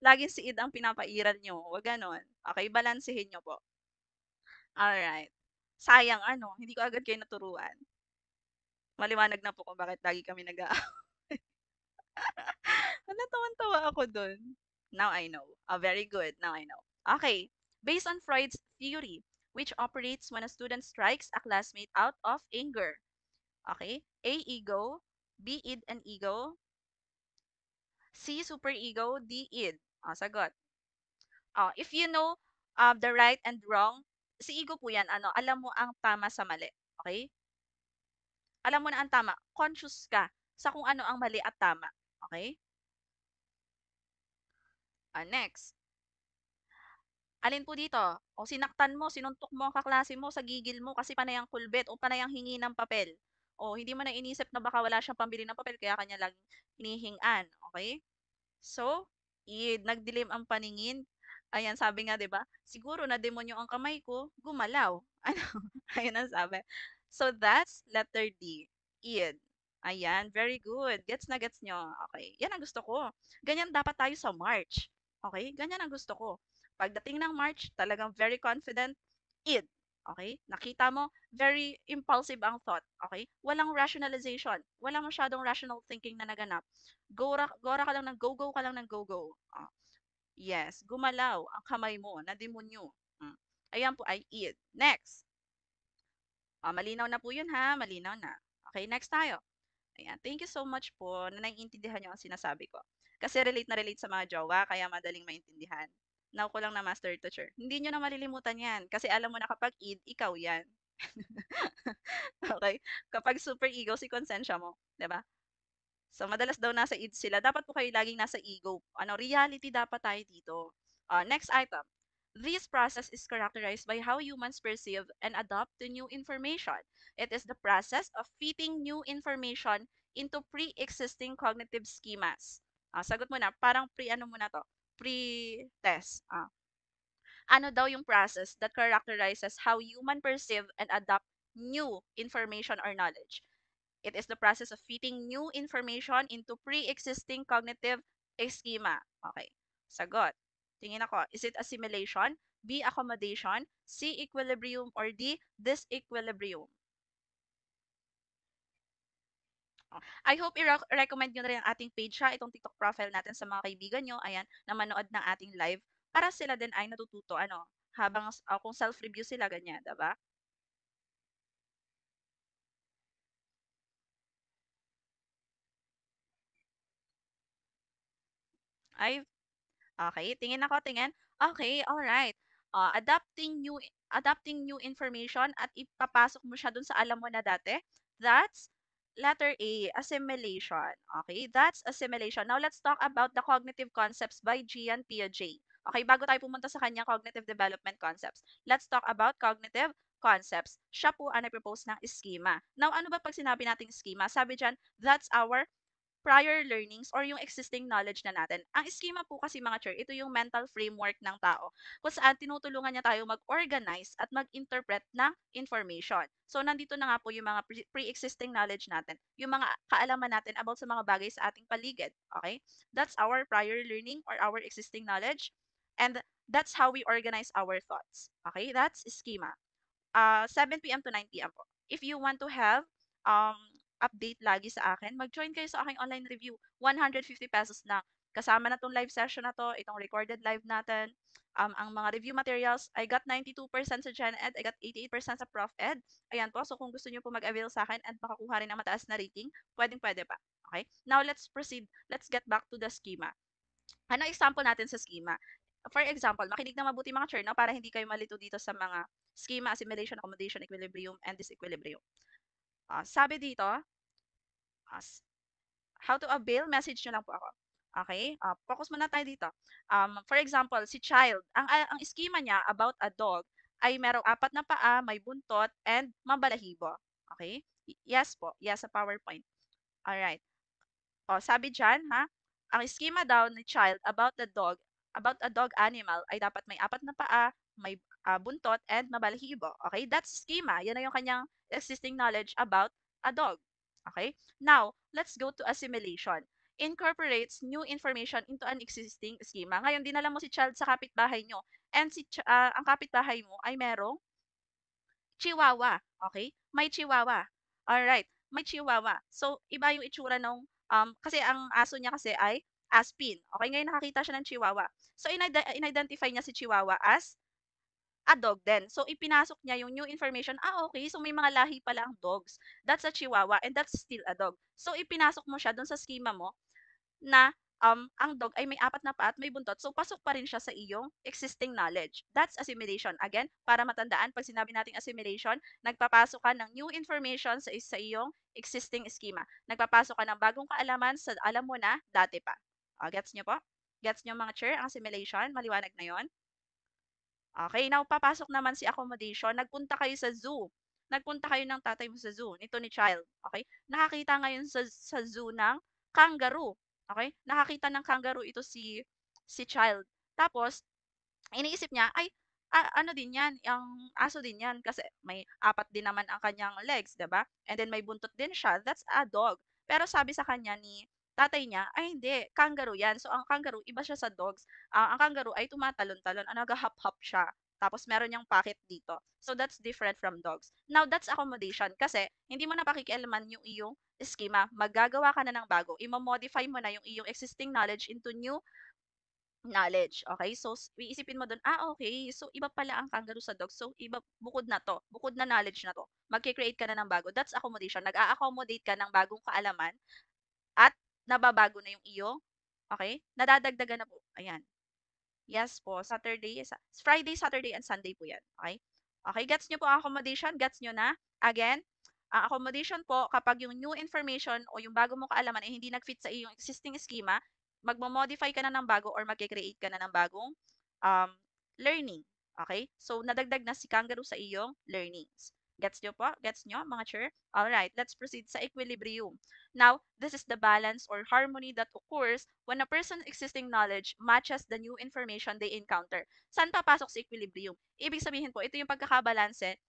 Laging si id ang pinapairal nyo, wag ganon. Okay, balansehin nyo po. Alright. Sayang ano, hindi ko agad kayo naturuan. Maliwanag na po kung bakit lagi kami nag-aaway. Hala, tawan-tawa ako dun. Now I know. Very good. Now I know. Okay. Based on Freud's theory, which operates when a student strikes a classmate out of anger. Okay? A, ego. B, id and ego. C, super ego. D, id. Sagot. If you know the right and wrong, si ego po yan, ano, alam mo ang tama sa mali. Okay? Alam mo na ang tama, conscious ka sa kung ano ang mali at tama. Okay? Next. Alin po dito? O sinaktan mo, sinuntok mo ang kaklase mo sa gigil mo kasi panay ang kulbit o panay ang hingi ng papel. O hindi mo na inisip na baka wala siyang pambili ng papel kaya kanya laging hinihingan. Okay? So, nagdilim ang paningin. Ayan, sabi nga, 'di ba? Siguro na demonyo ang kamay ko, gumalaw. Ano? Ayun ang sabi. So, that's letter D. Id. Ayan, very good. Gets na gets nyo. Okay. Yan ang gusto ko. Ganyan dapat tayo sa March. Okay? Ganyan ang gusto ko. Pagdating ng March, talagang very confident. Id. Okay? Nakita mo, very impulsive ang thought. Okay? Walang rationalization. Walang masyadong rational thinking na naganap. Gora ka lang ng go-go ka lang ng go-go. Yes, gumalaw ang kamay mo na demonyo. Mm. Ayan po ay id. Next. Malinaw na po yun ha, malinaw na. Okay, next tayo. Ayan, thank you so much po na naiintindihan niyo ang sinasabi ko. Kasi relate na relate sa mga jowa, kaya madaling maintindihan. Now ko lang na master teacher. Hindi niyo na malilimutan yan. Kasi alam mo na kapag id, ikaw yan. Okay? Kapag super ego, si konsensya mo. 'Di ba? So, madalas daw nasa id sila. Dapat po kayo laging nasa ego. Reality dapat tayo dito. Next item. This process is characterized by how humans perceive and adapt to new information. It is the process of fitting new information into pre-existing cognitive schemas. Sagot mo na, parang pre-ano mo na to? Pre-test. Ano daw yung process that characterizes how human perceive and adapt new information or knowledge? It is the process of fitting new information into pre-existing cognitive schema. Okay. Sagot. Tingin ako. Is it assimilation? B. Accommodation? C. Equilibrium? Or D. Disequilibrium? I hope i-recommend nyo na rin ang ating page ha, itong TikTok profile natin sa mga kaibigan nyo, ayan, na manood ng ating live para sila din ay natututo, habang kung self-review sila, ganyan, diba? Ay, okay, tingin ako, tingin. Okay, alright. Adapting new information at ipapasok mo siya dun sa alam mo na dati. That's letter A, assimilation. Okay, that's assimilation. Now let's talk about the cognitive concepts by Gian Piaget. Okay, bago tayo pumunta sa kanyang cognitive development concepts, let's talk about cognitive concepts. Siya po ang nag-propose ng schema. Now, ano ba pag sinabi nating schema? Sabi dyan, that's our prior learnings or yung existing knowledge na natin. Ang schema po kasi mga chair, ito yung mental framework ng tao kung saan tinutulungan niya tayo mag-organize at mag-interpret ng information. So, nandito na nga po yung mga pre-existing knowledge natin, yung mga kaalaman natin about sa mga bagay sa ating paligid. Okay? That's our prior learning or our existing knowledge. And that's how we organize our thoughts. Okay? That's schema. 7 p.m. to 9 p.m. po. If you want to have um, update lagi sa akin, mag-join kayo sa aking online review. 150 pesos lang. Kasama na tong live session na to, itong recorded live natin. Ang mga review materials, I got 92% sa Gen Ed, I got 88% sa Prof Ed. Ayan po, so kung gusto niyo po mag-avail sa akin at makakuha rin ng mataas na rating, pwedeng-pwede pa. Okay? Now, let's proceed. Let's get back to the schema. Ano example natin sa schema? For example, makinig na mabuti mga chair, no, para hindi kayo malito dito sa mga schema, assimilation, accommodation, equilibrium, and disequilibrium. Sabi dito, how to avail, message nyo lang po ako. Okay? Focus muna tayo dito. For example, si child, ang schema niya about a dog ay merong 4 na paa, may buntot, and mabalahibo. Okay? Yes po. Yes sa PowerPoint. Alright. Sabi diyan ha, ang schema daw ni child about a dog animal ay dapat may 4 na paa, may buntot, and mabalahibo. Okay? That's schema. Yan na yung kanyang existing knowledge about a dog. Okay? Now, let's go to assimilation. Incorporates new information into an existing schema. Ngayon, dinala mo si child sa kapitbahay nyo. And ang kapitbahay mo ay merong Chihuahua, okay? May Chihuahua. Alright, may Chihuahua. So, iba yung itsura nung, kasi ang aso niya kasi ay Aspin. Okay, ngayon nakakita siya ng Chihuahua. So, in-identify niya si Chihuahua as a dog din. So, ipinasok niya yung new information. Okay, so may mga lahi pala ang dogs. That's a Chihuahua and that's still a dog. So, ipinasok mo siya dun sa schema mo na ang dog ay may 4 na paa at may buntot. So, pasok pa rin siya sa iyong existing knowledge. That's assimilation. Again, para matandaan, pag sinabi nating assimilation, nagpapasok ka ng new information sa iyong existing schema. Nagpapasok ka ng bagong kaalaman sa alam mo na dati pa. Gets nyo po? Gets nyo mga chair, ang assimilation? Maliwanag na yon. Okay, now papasok naman si accommodation. Nagpunta kayo sa zoo. Nagpunta kayo ng tatay mo sa zoo, nito ni child. Okay? Nakakita ngayon sa zoo ng kangaroo. Okay? Nakakita ng kangaroo ito si child. Tapos, iniisip niya, ay, ano din yan, ang aso din yan kasi may 4 din naman ang kanyang legs, 'di ba? And then may buntot din siya. That's a dog. Pero sabi sa kanya ni tatay niya, ay hindi, kangaroo yan. So ang kangaroo, iba siya sa dogs. Ang kangaroo ay tumatalon-talon, nag-hop-hop siya. Tapos meron niyang pocket dito. So that's different from dogs. Now that's accommodation kasi hindi mo na pakikialaman yung iyong schema. Maggagawa ka na ng bago. Imo-modify mo na yung iyong existing knowledge into new knowledge. Okay? So, iisipin mo dun, okay. So, iba pala ang kangaroo sa dog. So, iba, bukod na to. Bukod na knowledge na to. Magkikreate ka na ng bago. That's accommodation. Nag-a-accommodate ka ng bagong kaalaman at nababago na yung iyong, okay? Nadadagdagan na po. Ayan. Yes po, Friday, Saturday, and Sunday po yan. Okay? Okay, gets nyo po ang accommodation? Gets nyo na? Again, ang accommodation po, kapag yung new information o yung bago mo kaalaman ay hindi nag-fit sa iyong existing schema, magmo-modify ka na ng bago or magke-create ka na ng bagong um, learning. Okay? So, nadagdag na si Kangaroo sa iyong learnings. Gets nyo po? Gets nyo, mga chair? Alright, let's proceed sa equilibrium. Now, this is the balance or harmony that occurs when a person's existing knowledge matches the new information they encounter. Saan papasok sa equilibrium? Ibig sabihin po, ito yung pagkakabalanse.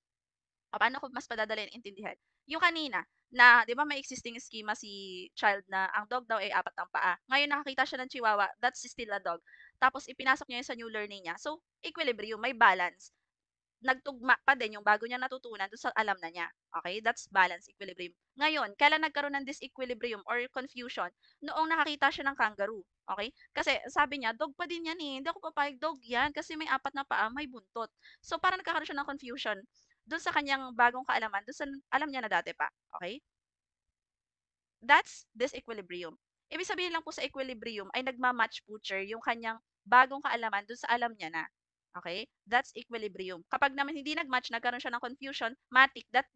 Paano ko mas padadali intindihan? Yung kanina, na, di ba may existing schema si child na ang dog daw ay apat ang paa. Ngayon nakakita siya ng chihuahua, that's still a dog. Tapos ipinasok niya yun sa new learning niya. So, equilibrium, may balance, nagtugma pa din yung bago niya natutunan doon sa alam na niya. Okay? That's balance, equilibrium. Ngayon, kailan nagkaroon ng disequilibrium or confusion? Noong nakakita siya ng kangaroo. Okay? Kasi sabi niya, dog pa din yan eh. Hindi ako papayag, dog yan. Kasi may apat na paa, may buntot. So, parang nagkakaroon siya ng confusion doon sa kanyang bagong kaalaman, doon sa alam niya na dati pa. Okay? That's disequilibrium. Ibig sabihin lang po sa equilibrium ay nagma-match po yung kanyang bagong kaalaman dun sa alam niya na. Okay? That's equilibrium. Kapag naman hindi nag-match, nagkaroon siya ng confusion, matic, that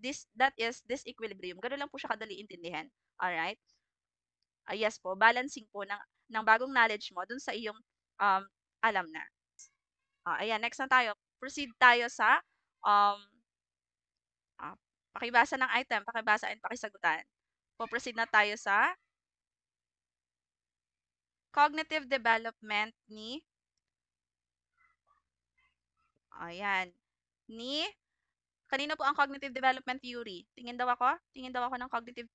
is disequilibrium. Ganun lang po siya kadali intindihan. Alright? Yes po, balancing po ng bagong knowledge mo dun sa iyong um, alam na. Ayan, next na tayo. Proceed tayo sa um, ah, pakibasa ng item, pakibasa and pakisagutan. Po-proceed na tayo sa cognitive development ayan, kanino po ang cognitive development theory? Tingin daw ako ng cognitive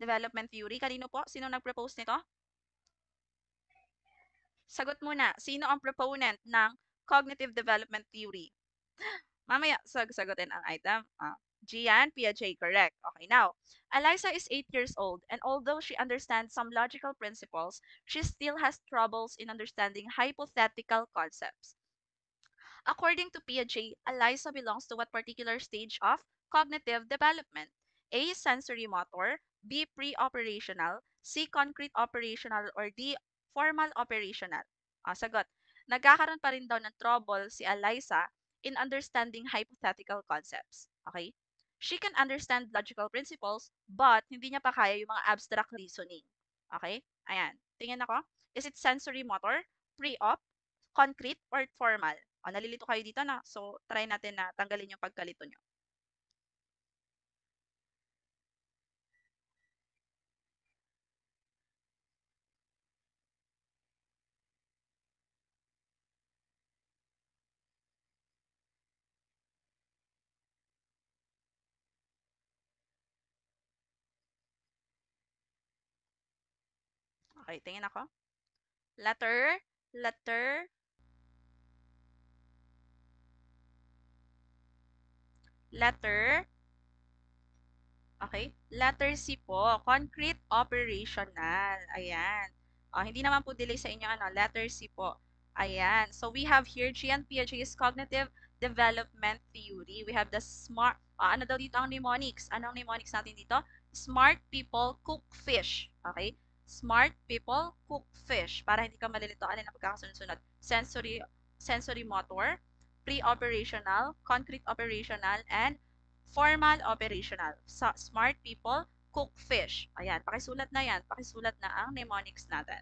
development theory. Kanino po? Sino nag-propose nito? Sagot muna, sino ang proponent ng cognitive development theory? Mamaya, sagutin ang item. Gian Piaget, correct. Okay, now, Eliza is 8 years old, and although she understands some logical principles, she still has troubles in understanding hypothetical concepts. According to Piaget, Eliza belongs to what particular stage of cognitive development? A. Sensory motor, B. Pre-operational, C. Concrete operational, or D. Formal operational. Sagot. Nagkakaroon pa rin daw ng trouble si Eliza in understanding hypothetical concepts. Okay? She can understand logical principles, but hindi niya pa kaya yung mga abstract reasoning. Okay? Ayan. Tingin ako. Is it sensory motor, pre-op, concrete, or formal? Nalilito kayo dito na. So, try natin na tanggalin yung pagkalito nyo. Okay, tingin ako. Letter, letter, letter, okay? Letter C po, concrete operational. Ayan. Hindi naman po delay sa inyo, letter C po. Ayan. So, we have here Gian Piaget's cognitive development theory. We have the smart, ano daw dito ang mnemonics? Anong mnemonics natin dito? Smart people cook fish. Okay? Smart people cook fish. Para hindi ka malilito, alin ang pagkakasunod-sunod? Sensory motor, pre-operational, concrete operational, and formal operational. So, smart people cook fish. Ayan, pakisulat na yan. Pakisulat na ang mnemonics natin.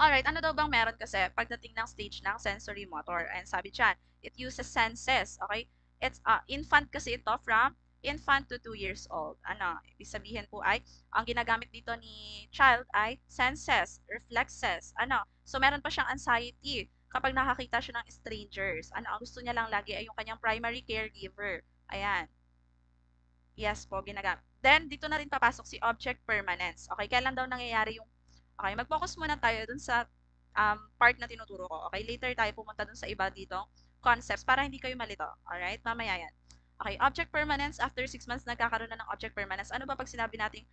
Alright, ano daw bang meron kasi pagdating ng stage ng sensory motor? And sabi dyan, it uses senses. Okay? It's infant kasi ito from infant to 2 years old. Ibig sabihin po ay, ang ginagamit dito ni child ay senses, reflexes. So meron pa siyang anxiety kapag nakakita siya ng strangers. Ang gusto niya lang lagi ay yung kanyang primary caregiver. Ayan. Yes po, ginagamit. Then, dito na rin papasok si object permanence. Okay, kailan daw nangyayari yung... Okay, mag-focus muna tayo dun sa part na tinuturo ko. Okay, later tayo pumunta dun sa iba dito concepts para hindi kayo malito. Alright, mamaya yan. Okay, object permanence, after 6 months nagkakaroon na ng object permanence. Ano ba pag sinabi nating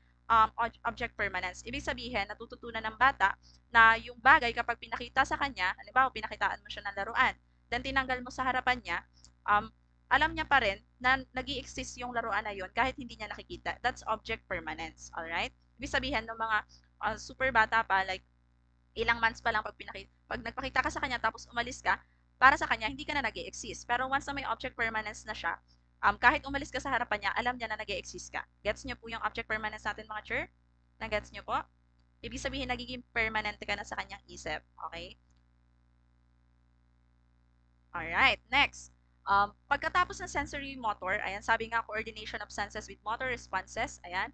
object permanence. Ibig sabihin, natututunan ng bata na yung bagay kapag pinakita sa kanya, halimbawa pinakitaan mo siya ng laruan, then tinanggal mo sa harapan niya, um, alam niya pa rin na nag-i-exist yung laruan na yun kahit hindi niya nakikita. That's object permanence. Alright? Ibig sabihin, ng mga super bata pa, like ilang months pa lang pag nagpakita ka sa kanya tapos umalis ka, para sa kanya, hindi ka na nag-i-exist. Pero once na may object permanence na siya, kahit umalis ka sa harapan niya, alam niya na nag-i-exist ka. Gets niyo po yung object permanence natin mga chur? Na-gets niyo po? Ibig sabihin, nagiging permanente ka na sa kanyang isip. Okay? Alright, next. Pagkatapos ng sensory motor, ayan, sabi nga coordination of senses with motor responses, ayan.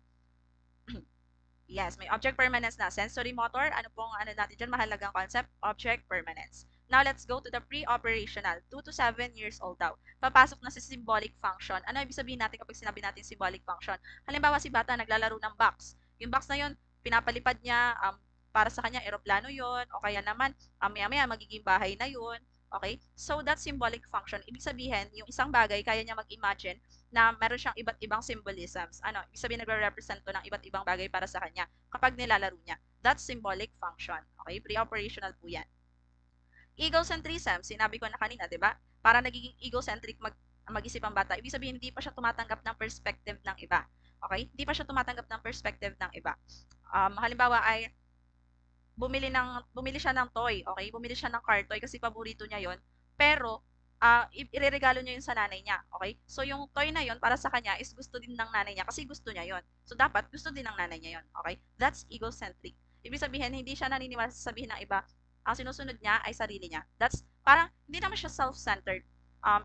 Yes, may object permanence na. Sensory motor, ano pong ano natin dyan, mahalagang concept, object permanence. Now, let's go to the pre-operational. 2 to 7 years old daw. Papasok na sa symbolic function. Ano ibig sabihin natin kapag sinabi natin symbolic function? Halimbawa, si bata naglalaro ng box. Yung box na yun, pinapalipad niya, para sa kanya, eroplano yun, o kaya naman, maya-maya, magiging bahay na yun. Okay? So, that's symbolic function. Ibig sabihin, yung isang bagay, kaya niya mag-imagine na meron siyang iba't ibang symbolisms. Ano, ibig sabihin nagre-represent to ng iba't ibang bagay para sa kanya kapag nilalaro niya. That's symbolic function. Okay? Pre-operational po yan. Egocentrism, sinabi ko na kanina, di ba? Para nagiging egocentric mag-isip ang bata. Ibig sabihin, hindi pa siya tumatanggap ng perspective ng iba. Okay? Hindi pa siya tumatanggap ng perspective ng iba. Halimbawa ay, bumili siya ng toy, okay? Bumili siya ng car toy kasi paborito niya yon. Pero, ireregalo niya yun sa nanay niya, okay? So, yung toy na yon para sa kanya is gusto din ng nanay niya kasi gusto niya yon. So, dapat gusto din ng nanay niya yon, okay? That's egocentric. Ibig sabihin, hindi siya naniniwala sa sabihin ng iba. Ang sinusunod niya ay sarili niya. That's, parang, hindi naman siya self-centered,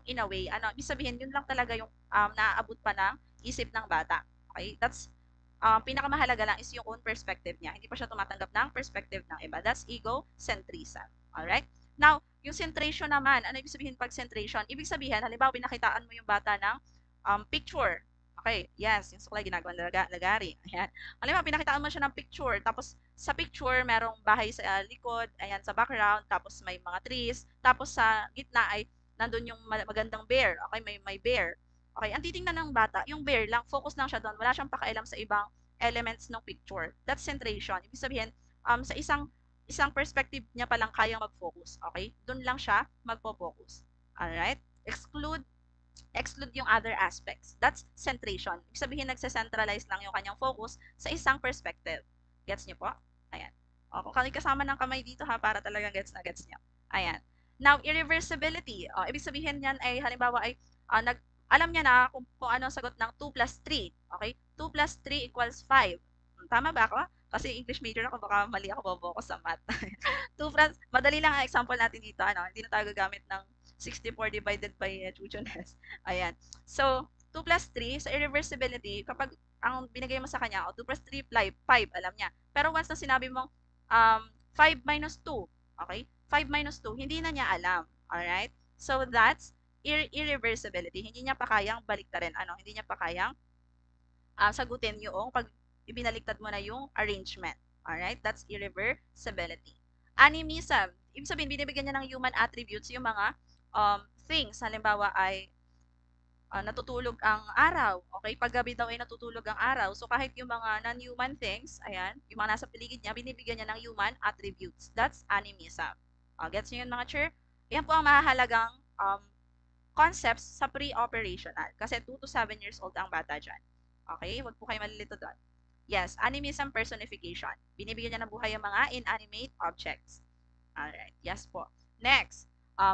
in a way. Ano, ibig sabihin, yun lang talaga yung naaabot pa ng isip ng bata. Okay? That's pinakamahalaga lang is yung own perspective niya. Hindi pa siya tumatanggap ng perspective ng iba. That's egocentrism. Alright? Now, yung centration naman, ano ibig sabihin pag centration? Ibig sabihin, halimbawa, pinakitaan mo yung bata ng picture. Okay, yes, yung suklay ginagawang lagari. Ayan. Halimbawa, pinakitaan mo siya ng picture, tapos sa picture, merong bahay sa likod, ayan, sa background, tapos may mga trees, tapos sa gitna ay nandun yung magandang bear. Okay, may bear. Okay, ang titingnan ng bata, yung bear lang, focus lang siya doon. Wala siyang pakailam sa ibang elements ng picture. That's centration. Ibig sabihin, sa isang perspective niya pa lang kayang mag-focus. Okay? Doon lang siya magpo-focus. Alright? Exclude yung other aspects. That's centration. Ibig sabihin, nagse-centralize lang yung kanyang focus sa isang perspective. Gets niyo po? Ayan. O, kung kasama ng kamay dito ha, para talagang gets na gets niyo. Ayan. Now, irreversibility. O, ibig sabihin yan ay, halimbawa ay, alam niya na kung ano ang sagot ng 2 plus 3. Okay? 2 plus 3 equals 5. Tama ba ako? Kasi English major ako, baka mali ako, bobo ako sa math. 2 plus, madali lang ang example natin dito. Ano? Hindi na tayo gagamit ng 64 divided by Chuchones. Ayan. So, 2 plus 3, sa irreversibility, kapag ang binigay mo sa kanya, 2 plus 3, 5, alam niya. Pero once na sinabi mong 5 minus 2, okay? 5 minus 2, hindi na niya alam. Alright? So, that's irreversibility. Hindi niya pa kayang baliktarin. Ano? Hindi niya pa kayang sagutin yung pag ibinaliktad mo na yung arrangement. Alright? That's irreversibility. Animism. Ibig sabihin, binibigyan niya ng human attributes yung mga things. Halimbawa ay natutulog ang araw. Okay? Paggabi daw ay natutulog ang araw. So, kahit yung mga non-human things, ayan, yung mga nasa paligid niya, binibigyan niya ng human attributes. That's animism. Gets niyo yun mga chair? Yan po ang mahalagang concepts sa pre-operational. Kasi 2 to 7 years old ang bata dyan. Okay? Huwag po kayo malilito doon. Yes, animism personification. Binibigyan niya ng buhay ang mga inanimate objects. Alright. Yes po. Next,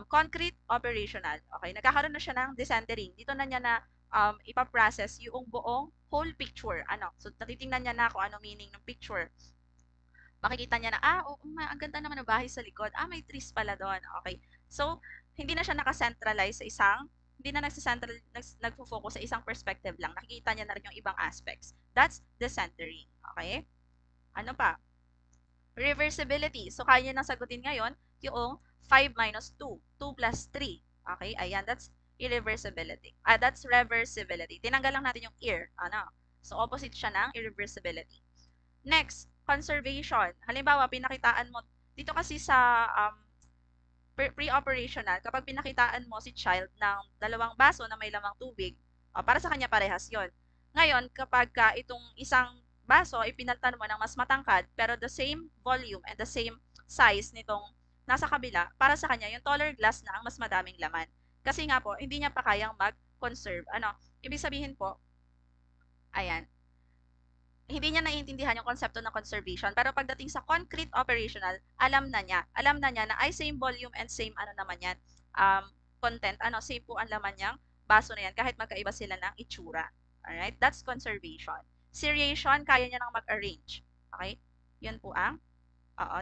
concrete operational. Okay, nagkakaroon na siya ng decentering. Dito na niya na ipaprocess yung buong whole picture. Ano? So, natitingnan niya na kung ano meaning ng picture. Makikita niya na, ang ganda naman ng bahay sa likod. May trees pala doon. Okay. So, hindi na siya naka-centralize sa hindi na nagfo-focus sa isang perspective lang. Nakikita niya na rin yung ibang aspects. That's decentering. Okay? Ano pa? Reversibility. So, kaya niya nang sagutin ngayon yung 5 minus 2. 2 plus 3. Okay? Ayan, that's irreversibility. That's reversibility. Tinanggal lang natin yung ir. Ano? So, opposite siya ng irreversibility. Next, conservation. Halimbawa, pinakitaan mo, dito kasi sa pre-operational, kapag pinakitaan mo si child ng 2 baso na may lamang tubig, para sa kanya parehas yon. Ngayon, kapag itong isang baso ay pinalitan mo ng mas matangkad pero the same volume and the same size nitong nasa kabila, para sa kanya yung taller glass na ang mas madaming laman. Kasi nga po, hindi niya pa kayang mag-conserve. Ano, ibig sabihin po, ayan, hindi niya naiintindihan yung konsepto ng conservation. Pero pagdating sa concrete operational, alam na niya. Alam na niya na ay same volume and same ano naman yan, content. Ano, same po ang laman niyang baso na yan kahit magkaiba sila ng itsura. Alright? That's conservation. Seriation, kaya niya nang mag-arrange. Okay? Yun po ang,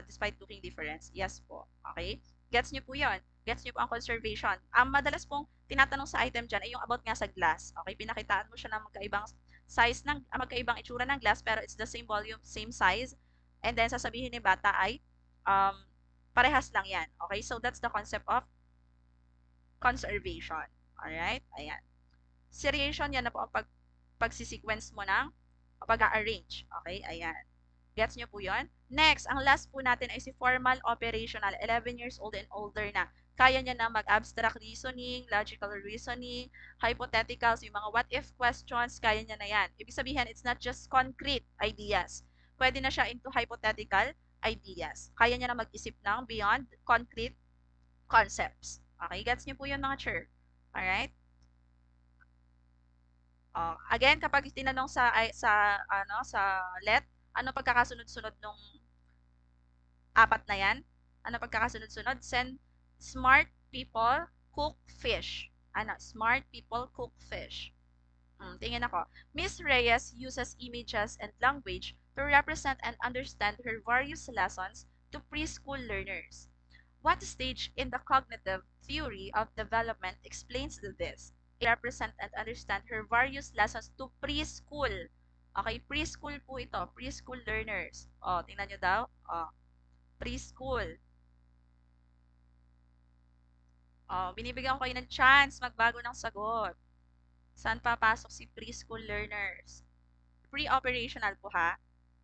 despite looking difference. Yes po. Okay? Gets niyo po yun. Gets niyo po ang conservation. Ang madalas pong tinatanong sa item dyan ay yung about nga sa glass. Okay? Pinakitaan mo siya ng magkaibang size ng magkaibang itsura ng glass pero it's the same volume, same size. And then sasabihin ni bata ay parehas lang yan. Okay? So that's the concept of conservation. Alright? Ayan. Seriation, yan na po ang pagsisequence mo ng pag-arrange. Okay? Ayan. Gets nyo po yun? Next, ang last po natin ay si formal operational. 11 years old and older na. Kaya niya na mag-abstract reasoning, logical reasoning, hypotheticals, yung mga what-if questions, kaya niya na yan. Ibig sabihin, it's not just concrete ideas. Pwede na siya into hypothetical ideas. Kaya niya na mag-isip ng beyond concrete concepts. Okay, gets niyo po yun mga chair. Alright? Again, kapag tinanong sa let, ano pagkakasunod-sunod nung apat na yan? Ano pagkakasunod-sunod? Smart people cook fish. Ano? Smart people cook fish. Tingin ako. Miss Reyes uses images and language to represent and understand her various lessons to preschool learners. What stage in the cognitive theory of development explains this? Represent and understand her various lessons to preschool. Okay, preschool po ito. Preschool learners. Tingnan nyo daw. Preschool. Binibigyan ko kayo ng chance magbago ng sagot. Saan papasok si preschool learners? Pre-operational po ha.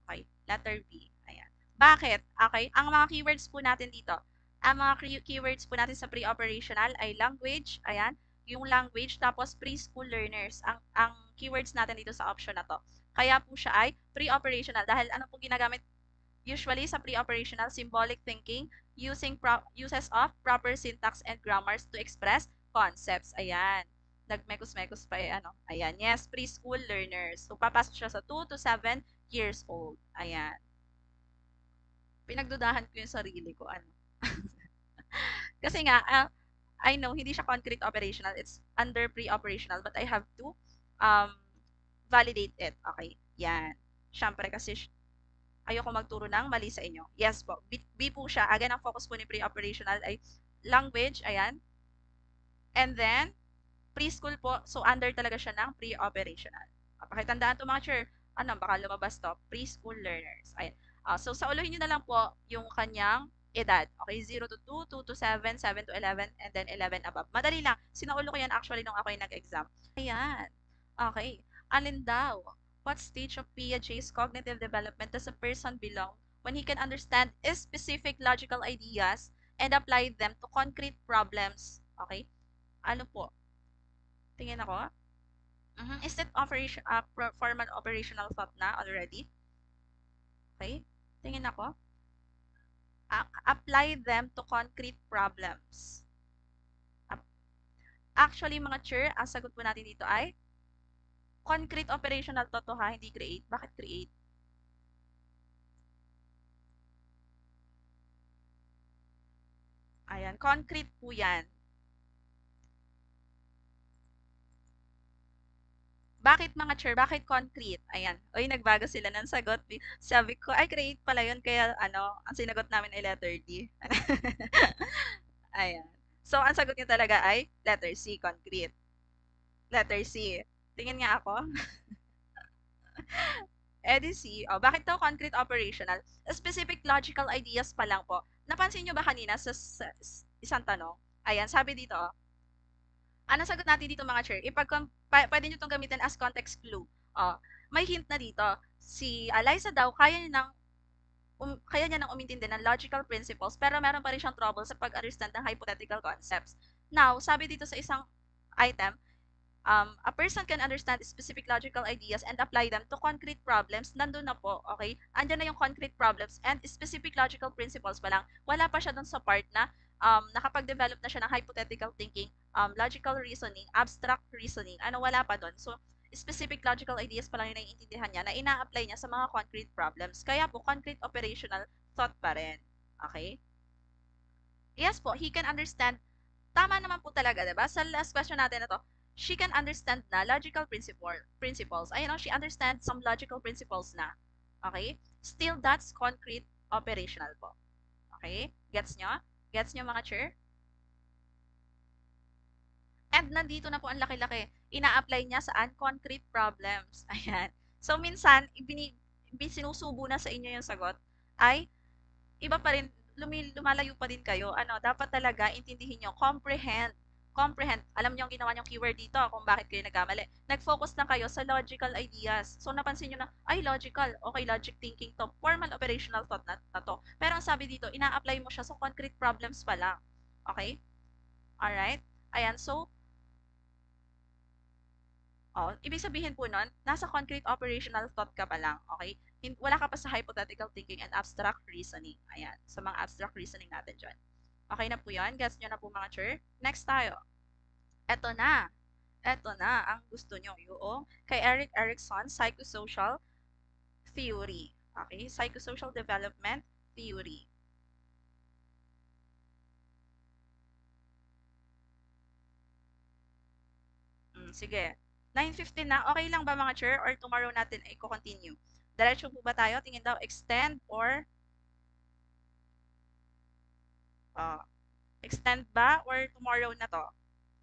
Okay, letter B. Ayan. Bakit? Okay, ang mga keywords po natin dito. Ang mga keywords po natin sa pre-operational ay language. Ayan. Yung language, tapos preschool learners. Ang keywords natin dito sa option na to. Kaya po siya ay pre-operational. Dahil ano po ginagamit usually sa pre-operational? Symbolic thinking, uses of proper syntax and grammars to express concepts. Ayan. Nagmekos-mekos pa ano. Ayan. Yes, preschool learners. So, papasok siya sa 2 to 7 years old. Ayan. Pinagdudahan ko yung sarili ko. Ano? Kasi nga, I know, hindi siya concrete operational. It's under pre-operational. But I have to validate it. Okay. Yan. Siyempre kasi ayoko magturo ng mali sa inyo. Yes po. B po siya. Again, ang focus po ni pre-operational ay language. Ayan. And then, preschool po. So, under talaga siya ng pre-operational. Pakitandaan to mga chair. Ano, baka lumabas to. Preschool learners. Ayan. So, sauluhin nyo na lang po yung kanyang edad. Okay, 0 to 2, 2 to 7, 7 to 11, and then 11 above. Madali lang. Sinaulo ko yan actually nung ako yung nag-exam. Ayan. Okay. Alin daw? What stage of Piaget's cognitive development does a person belong when he can understand specific logical ideas and apply them to concrete problems? Okay? Ano po? Tingin ako. Is that formal operational thought na already? Okay? Tingin ako. Apply them to concrete problems. Actually, mga chair, ang sagot po natin dito ay concrete operational to ha, hindi create. Bakit create? Ayan, concrete po yan. Bakit mga chair? Bakit concrete? Ayan. Oy, nagbago sila ng sagot. Sabi ko, ay, create pala yun. Kaya, ang sinagot namin ay letter D. Ayan. So, ang sagot niyo talaga ay letter C, concrete. Letter C. Tingin nga ako. EDC, bakit daw concrete operational? Specific logical ideas pa lang po. Napansin nyo ba kanina sa isang tanong? Ayan, sabi dito, ano sagot natin dito mga chair? Pwede nyo itong gamitin as context clue. May hint na dito. Si Eliza daw, kaya niya nang umintindi ng logical principles, pero meron pa rin siyang trouble sa pag-understand ng hypothetical concepts. Now, sabi dito sa isang item, a person can understand specific logical ideas and apply them to concrete problems, nandun na po, okay? Andyan na yung concrete problems and specific logical principles pa lang. Wala pa siya dun sa part na nakapag-develop na siya ng hypothetical thinking, logical reasoning, abstract reasoning. Ano, wala pa dun. So, specific logical ideas pa lang yung naiintindihan niya na ina-apply niya sa mga concrete problems. Kaya po, concrete operational thought pa rin. Okay? Yes po, he can understand. Tama naman po talaga, diba? Sa last question natin na to, she can understand na logical principles. Ayun, she understands some logical principles na. Okay? Still, that's concrete operational po. Okay? Gets nyo? Gets nyo mga chair? And nandito na po ang laki-laki. Ina-apply niya saan? Concrete problems. Ayan. So, minsan, sinusubo na sa inyo yung sagot, ay, iba pa rin, lumalayo pa din kayo. Ano, dapat talaga intindihin nyo, comprehend. Comprehend. Alam niyo ang ginawa niyong keyword dito kung bakit kayo nagkamali. Nag-focus lang kayo sa logical ideas. So, napansin niyo na, ay, logical. Okay, logic thinking to. Formal operational thought na to. Pero ang sabi dito, ina-apply mo siya sa concrete problems pa lang. Okay? Alright? Ayan. So, ibig sabihin po nun, nasa concrete operational thought ka pa lang, okay? Wala ka pa sa hypothetical thinking and abstract reasoning. Ayan, sa mga abstract reasoning natin dyan. Okay na po yun? Gets nyo na po mga chur? Next tayo. Eto na. Eto na ang gusto nyo. Yung kay Erik Erikson, psychosocial theory. Okay? Psychosocial development theory. Sige. 9:15 na. Okay lang ba mga chair? Or tomorrow natin ay continue? Diretso po ba tayo? Tingin daw, extend or extend ba or tomorrow na to?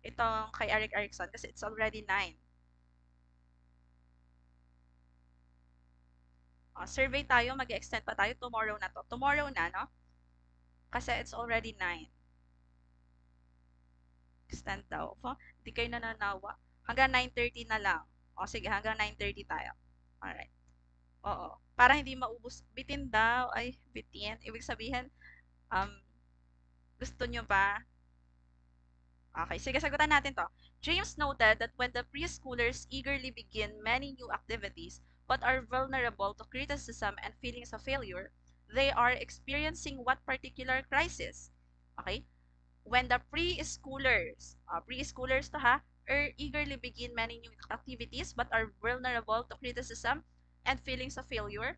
Itong kay Erik Erikson kasi it's already 9. Survey tayo, mag-extend pa tayo tomorrow na to. Tomorrow na, no? Kasi it's already 9. Extend daw. Hindi kayo nananawa. Hanggang 9:30 na lang. Sige, hanggang 9:30 tayo. Alright. Oo. Para hindi maubos. Bitin daw. Ay, bitin. Ibig sabihin, gusto nyo ba? Okay, sige, sagutan natin to. James noted that when the preschoolers eagerly begin many new activities but are vulnerable to criticism and feelings of failure, they are experiencing what particular crisis? Okay? When the preschoolers to ha, eagerly begin many new activities but are vulnerable to criticism and feelings of failure,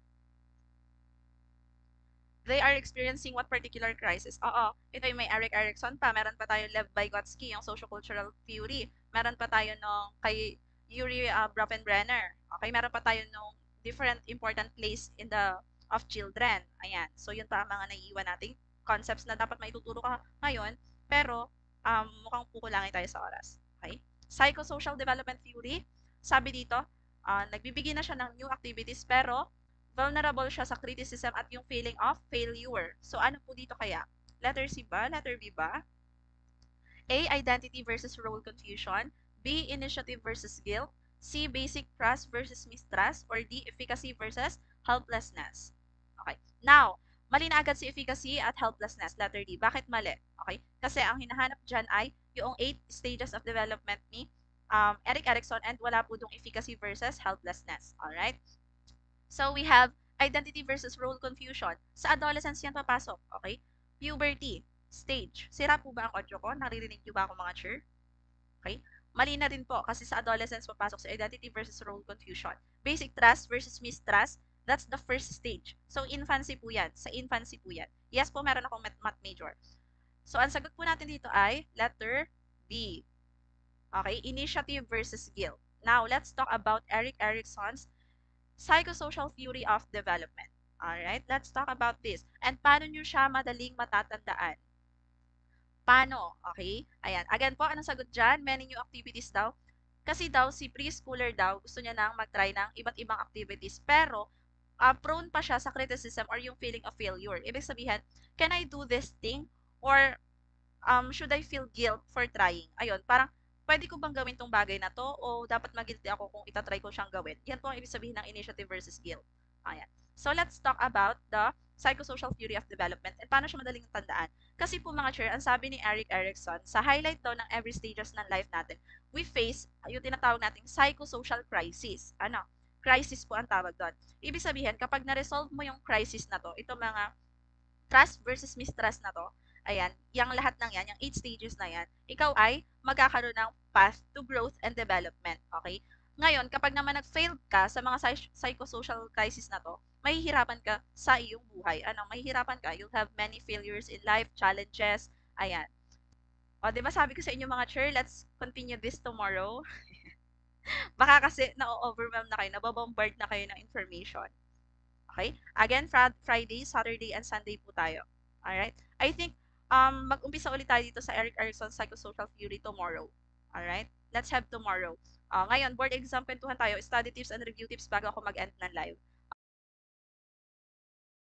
they are experiencing what particular crisis? Ito yung may Erik Erikson pa. Meron pa tayo Lev Vygotsky, yung sociocultural theory. Meron pa tayo nung kay Yuri Bronfenbrenner. Okay, meron pa tayo nung different important place in the of children. Ayan. So, yun pa ang mga naiiwan nating concepts na dapat maituturo ka ngayon. Pero, mukhang kukulangin tayo sa oras. Okay? Psychosocial development theory. Sabi dito, nagbibigay na siya ng new activities pero vulnerable siya sa criticism at yung feeling of failure. So, ano po dito kaya? Letter C ba? Letter B ba? A. Identity versus role confusion. B. Initiative versus guilt. C. Basic trust versus mistrust. Or D. Efficacy versus helplessness. Okay. Now, mali na agad si efficacy at helplessness. Letter D. Bakit mali? Okay. Kasi ang hinahanap dyan ay yung 8 stages of development ni Erik Erikson and wala po dong efficacy versus helplessness. Alright? So, we have identity versus role confusion. Sa adolescence yan papasok, okay? Puberty, stage. Sira po ba ang audio ko? Naririnig niyo ba ako mga chair? Okay? Mali na rin po kasi sa adolescence papasok sa identity versus role confusion. Basic trust versus mistrust, that's the first stage. So, infancy po yan. Sa infancy po yan. Yes po, meron akong math major. So, ang sagot po natin dito ay letter B. Okay? Initiative versus guilt. Now, let's talk about Erik Erikson's psychosocial theory of development. Alright, let's talk about this. And paano nyo siya madaling matatandaan? Paano? Okay? Ayan. Again po, anong sagot dyan? Many new activities daw. Kasi daw, si preschooler daw, gusto niya nang mag-try ng iba't ibang activities. Pero, prone pa siya sa criticism or yung feeling of failure. Ibig sabihin, can I do this thing? Or, should I feel guilt for trying? Ayun, parang, pwede ko bang gawin tong bagay na to o dapat mag-guilty ako kung itatry ko siyang gawin? Yan po ang ibig sabihin ng initiative versus guilt. Ayan. So, let's talk about the psychosocial theory of development and paano siya madaling tandaan. Kasi po mga chair, ang sabi ni Eric Erikson, sa highlight daw ng every stages ng life natin, we face yung tinatawag nating psychosocial crisis. Ano? Crisis po ang tawag doon. Ibig sabihin, kapag na-resolve mo yung crisis na to, ito mga trust versus mistrust na to, ayan, yung lahat ng yan, yung 8 stages na yan, ikaw ay magkakaroon ng path to growth and development. Okay? Ngayon, kapag naman nag-failed ka sa mga psychosocial crisis na to, mahihirapan ka sa iyong buhay. Ano, mahihirapan ka. You'll have many failures in life, challenges. Ayan. O, di ba sabi ko sa inyo mga chair, let's continue this tomorrow. Baka kasi na-overwhelm na kayo, nabobombard na kayo ng information. Okay? Again, Friday, Saturday, and Sunday po tayo. Alright? I think, mag-umpisa ulit tayo dito sa Eric Erickson's Psychosocial Theory tomorrow. Alright? Let's have tomorrow. Ngayon, board exam, kwentuhan tayo, study tips and review tips bago ako mag-end ng live.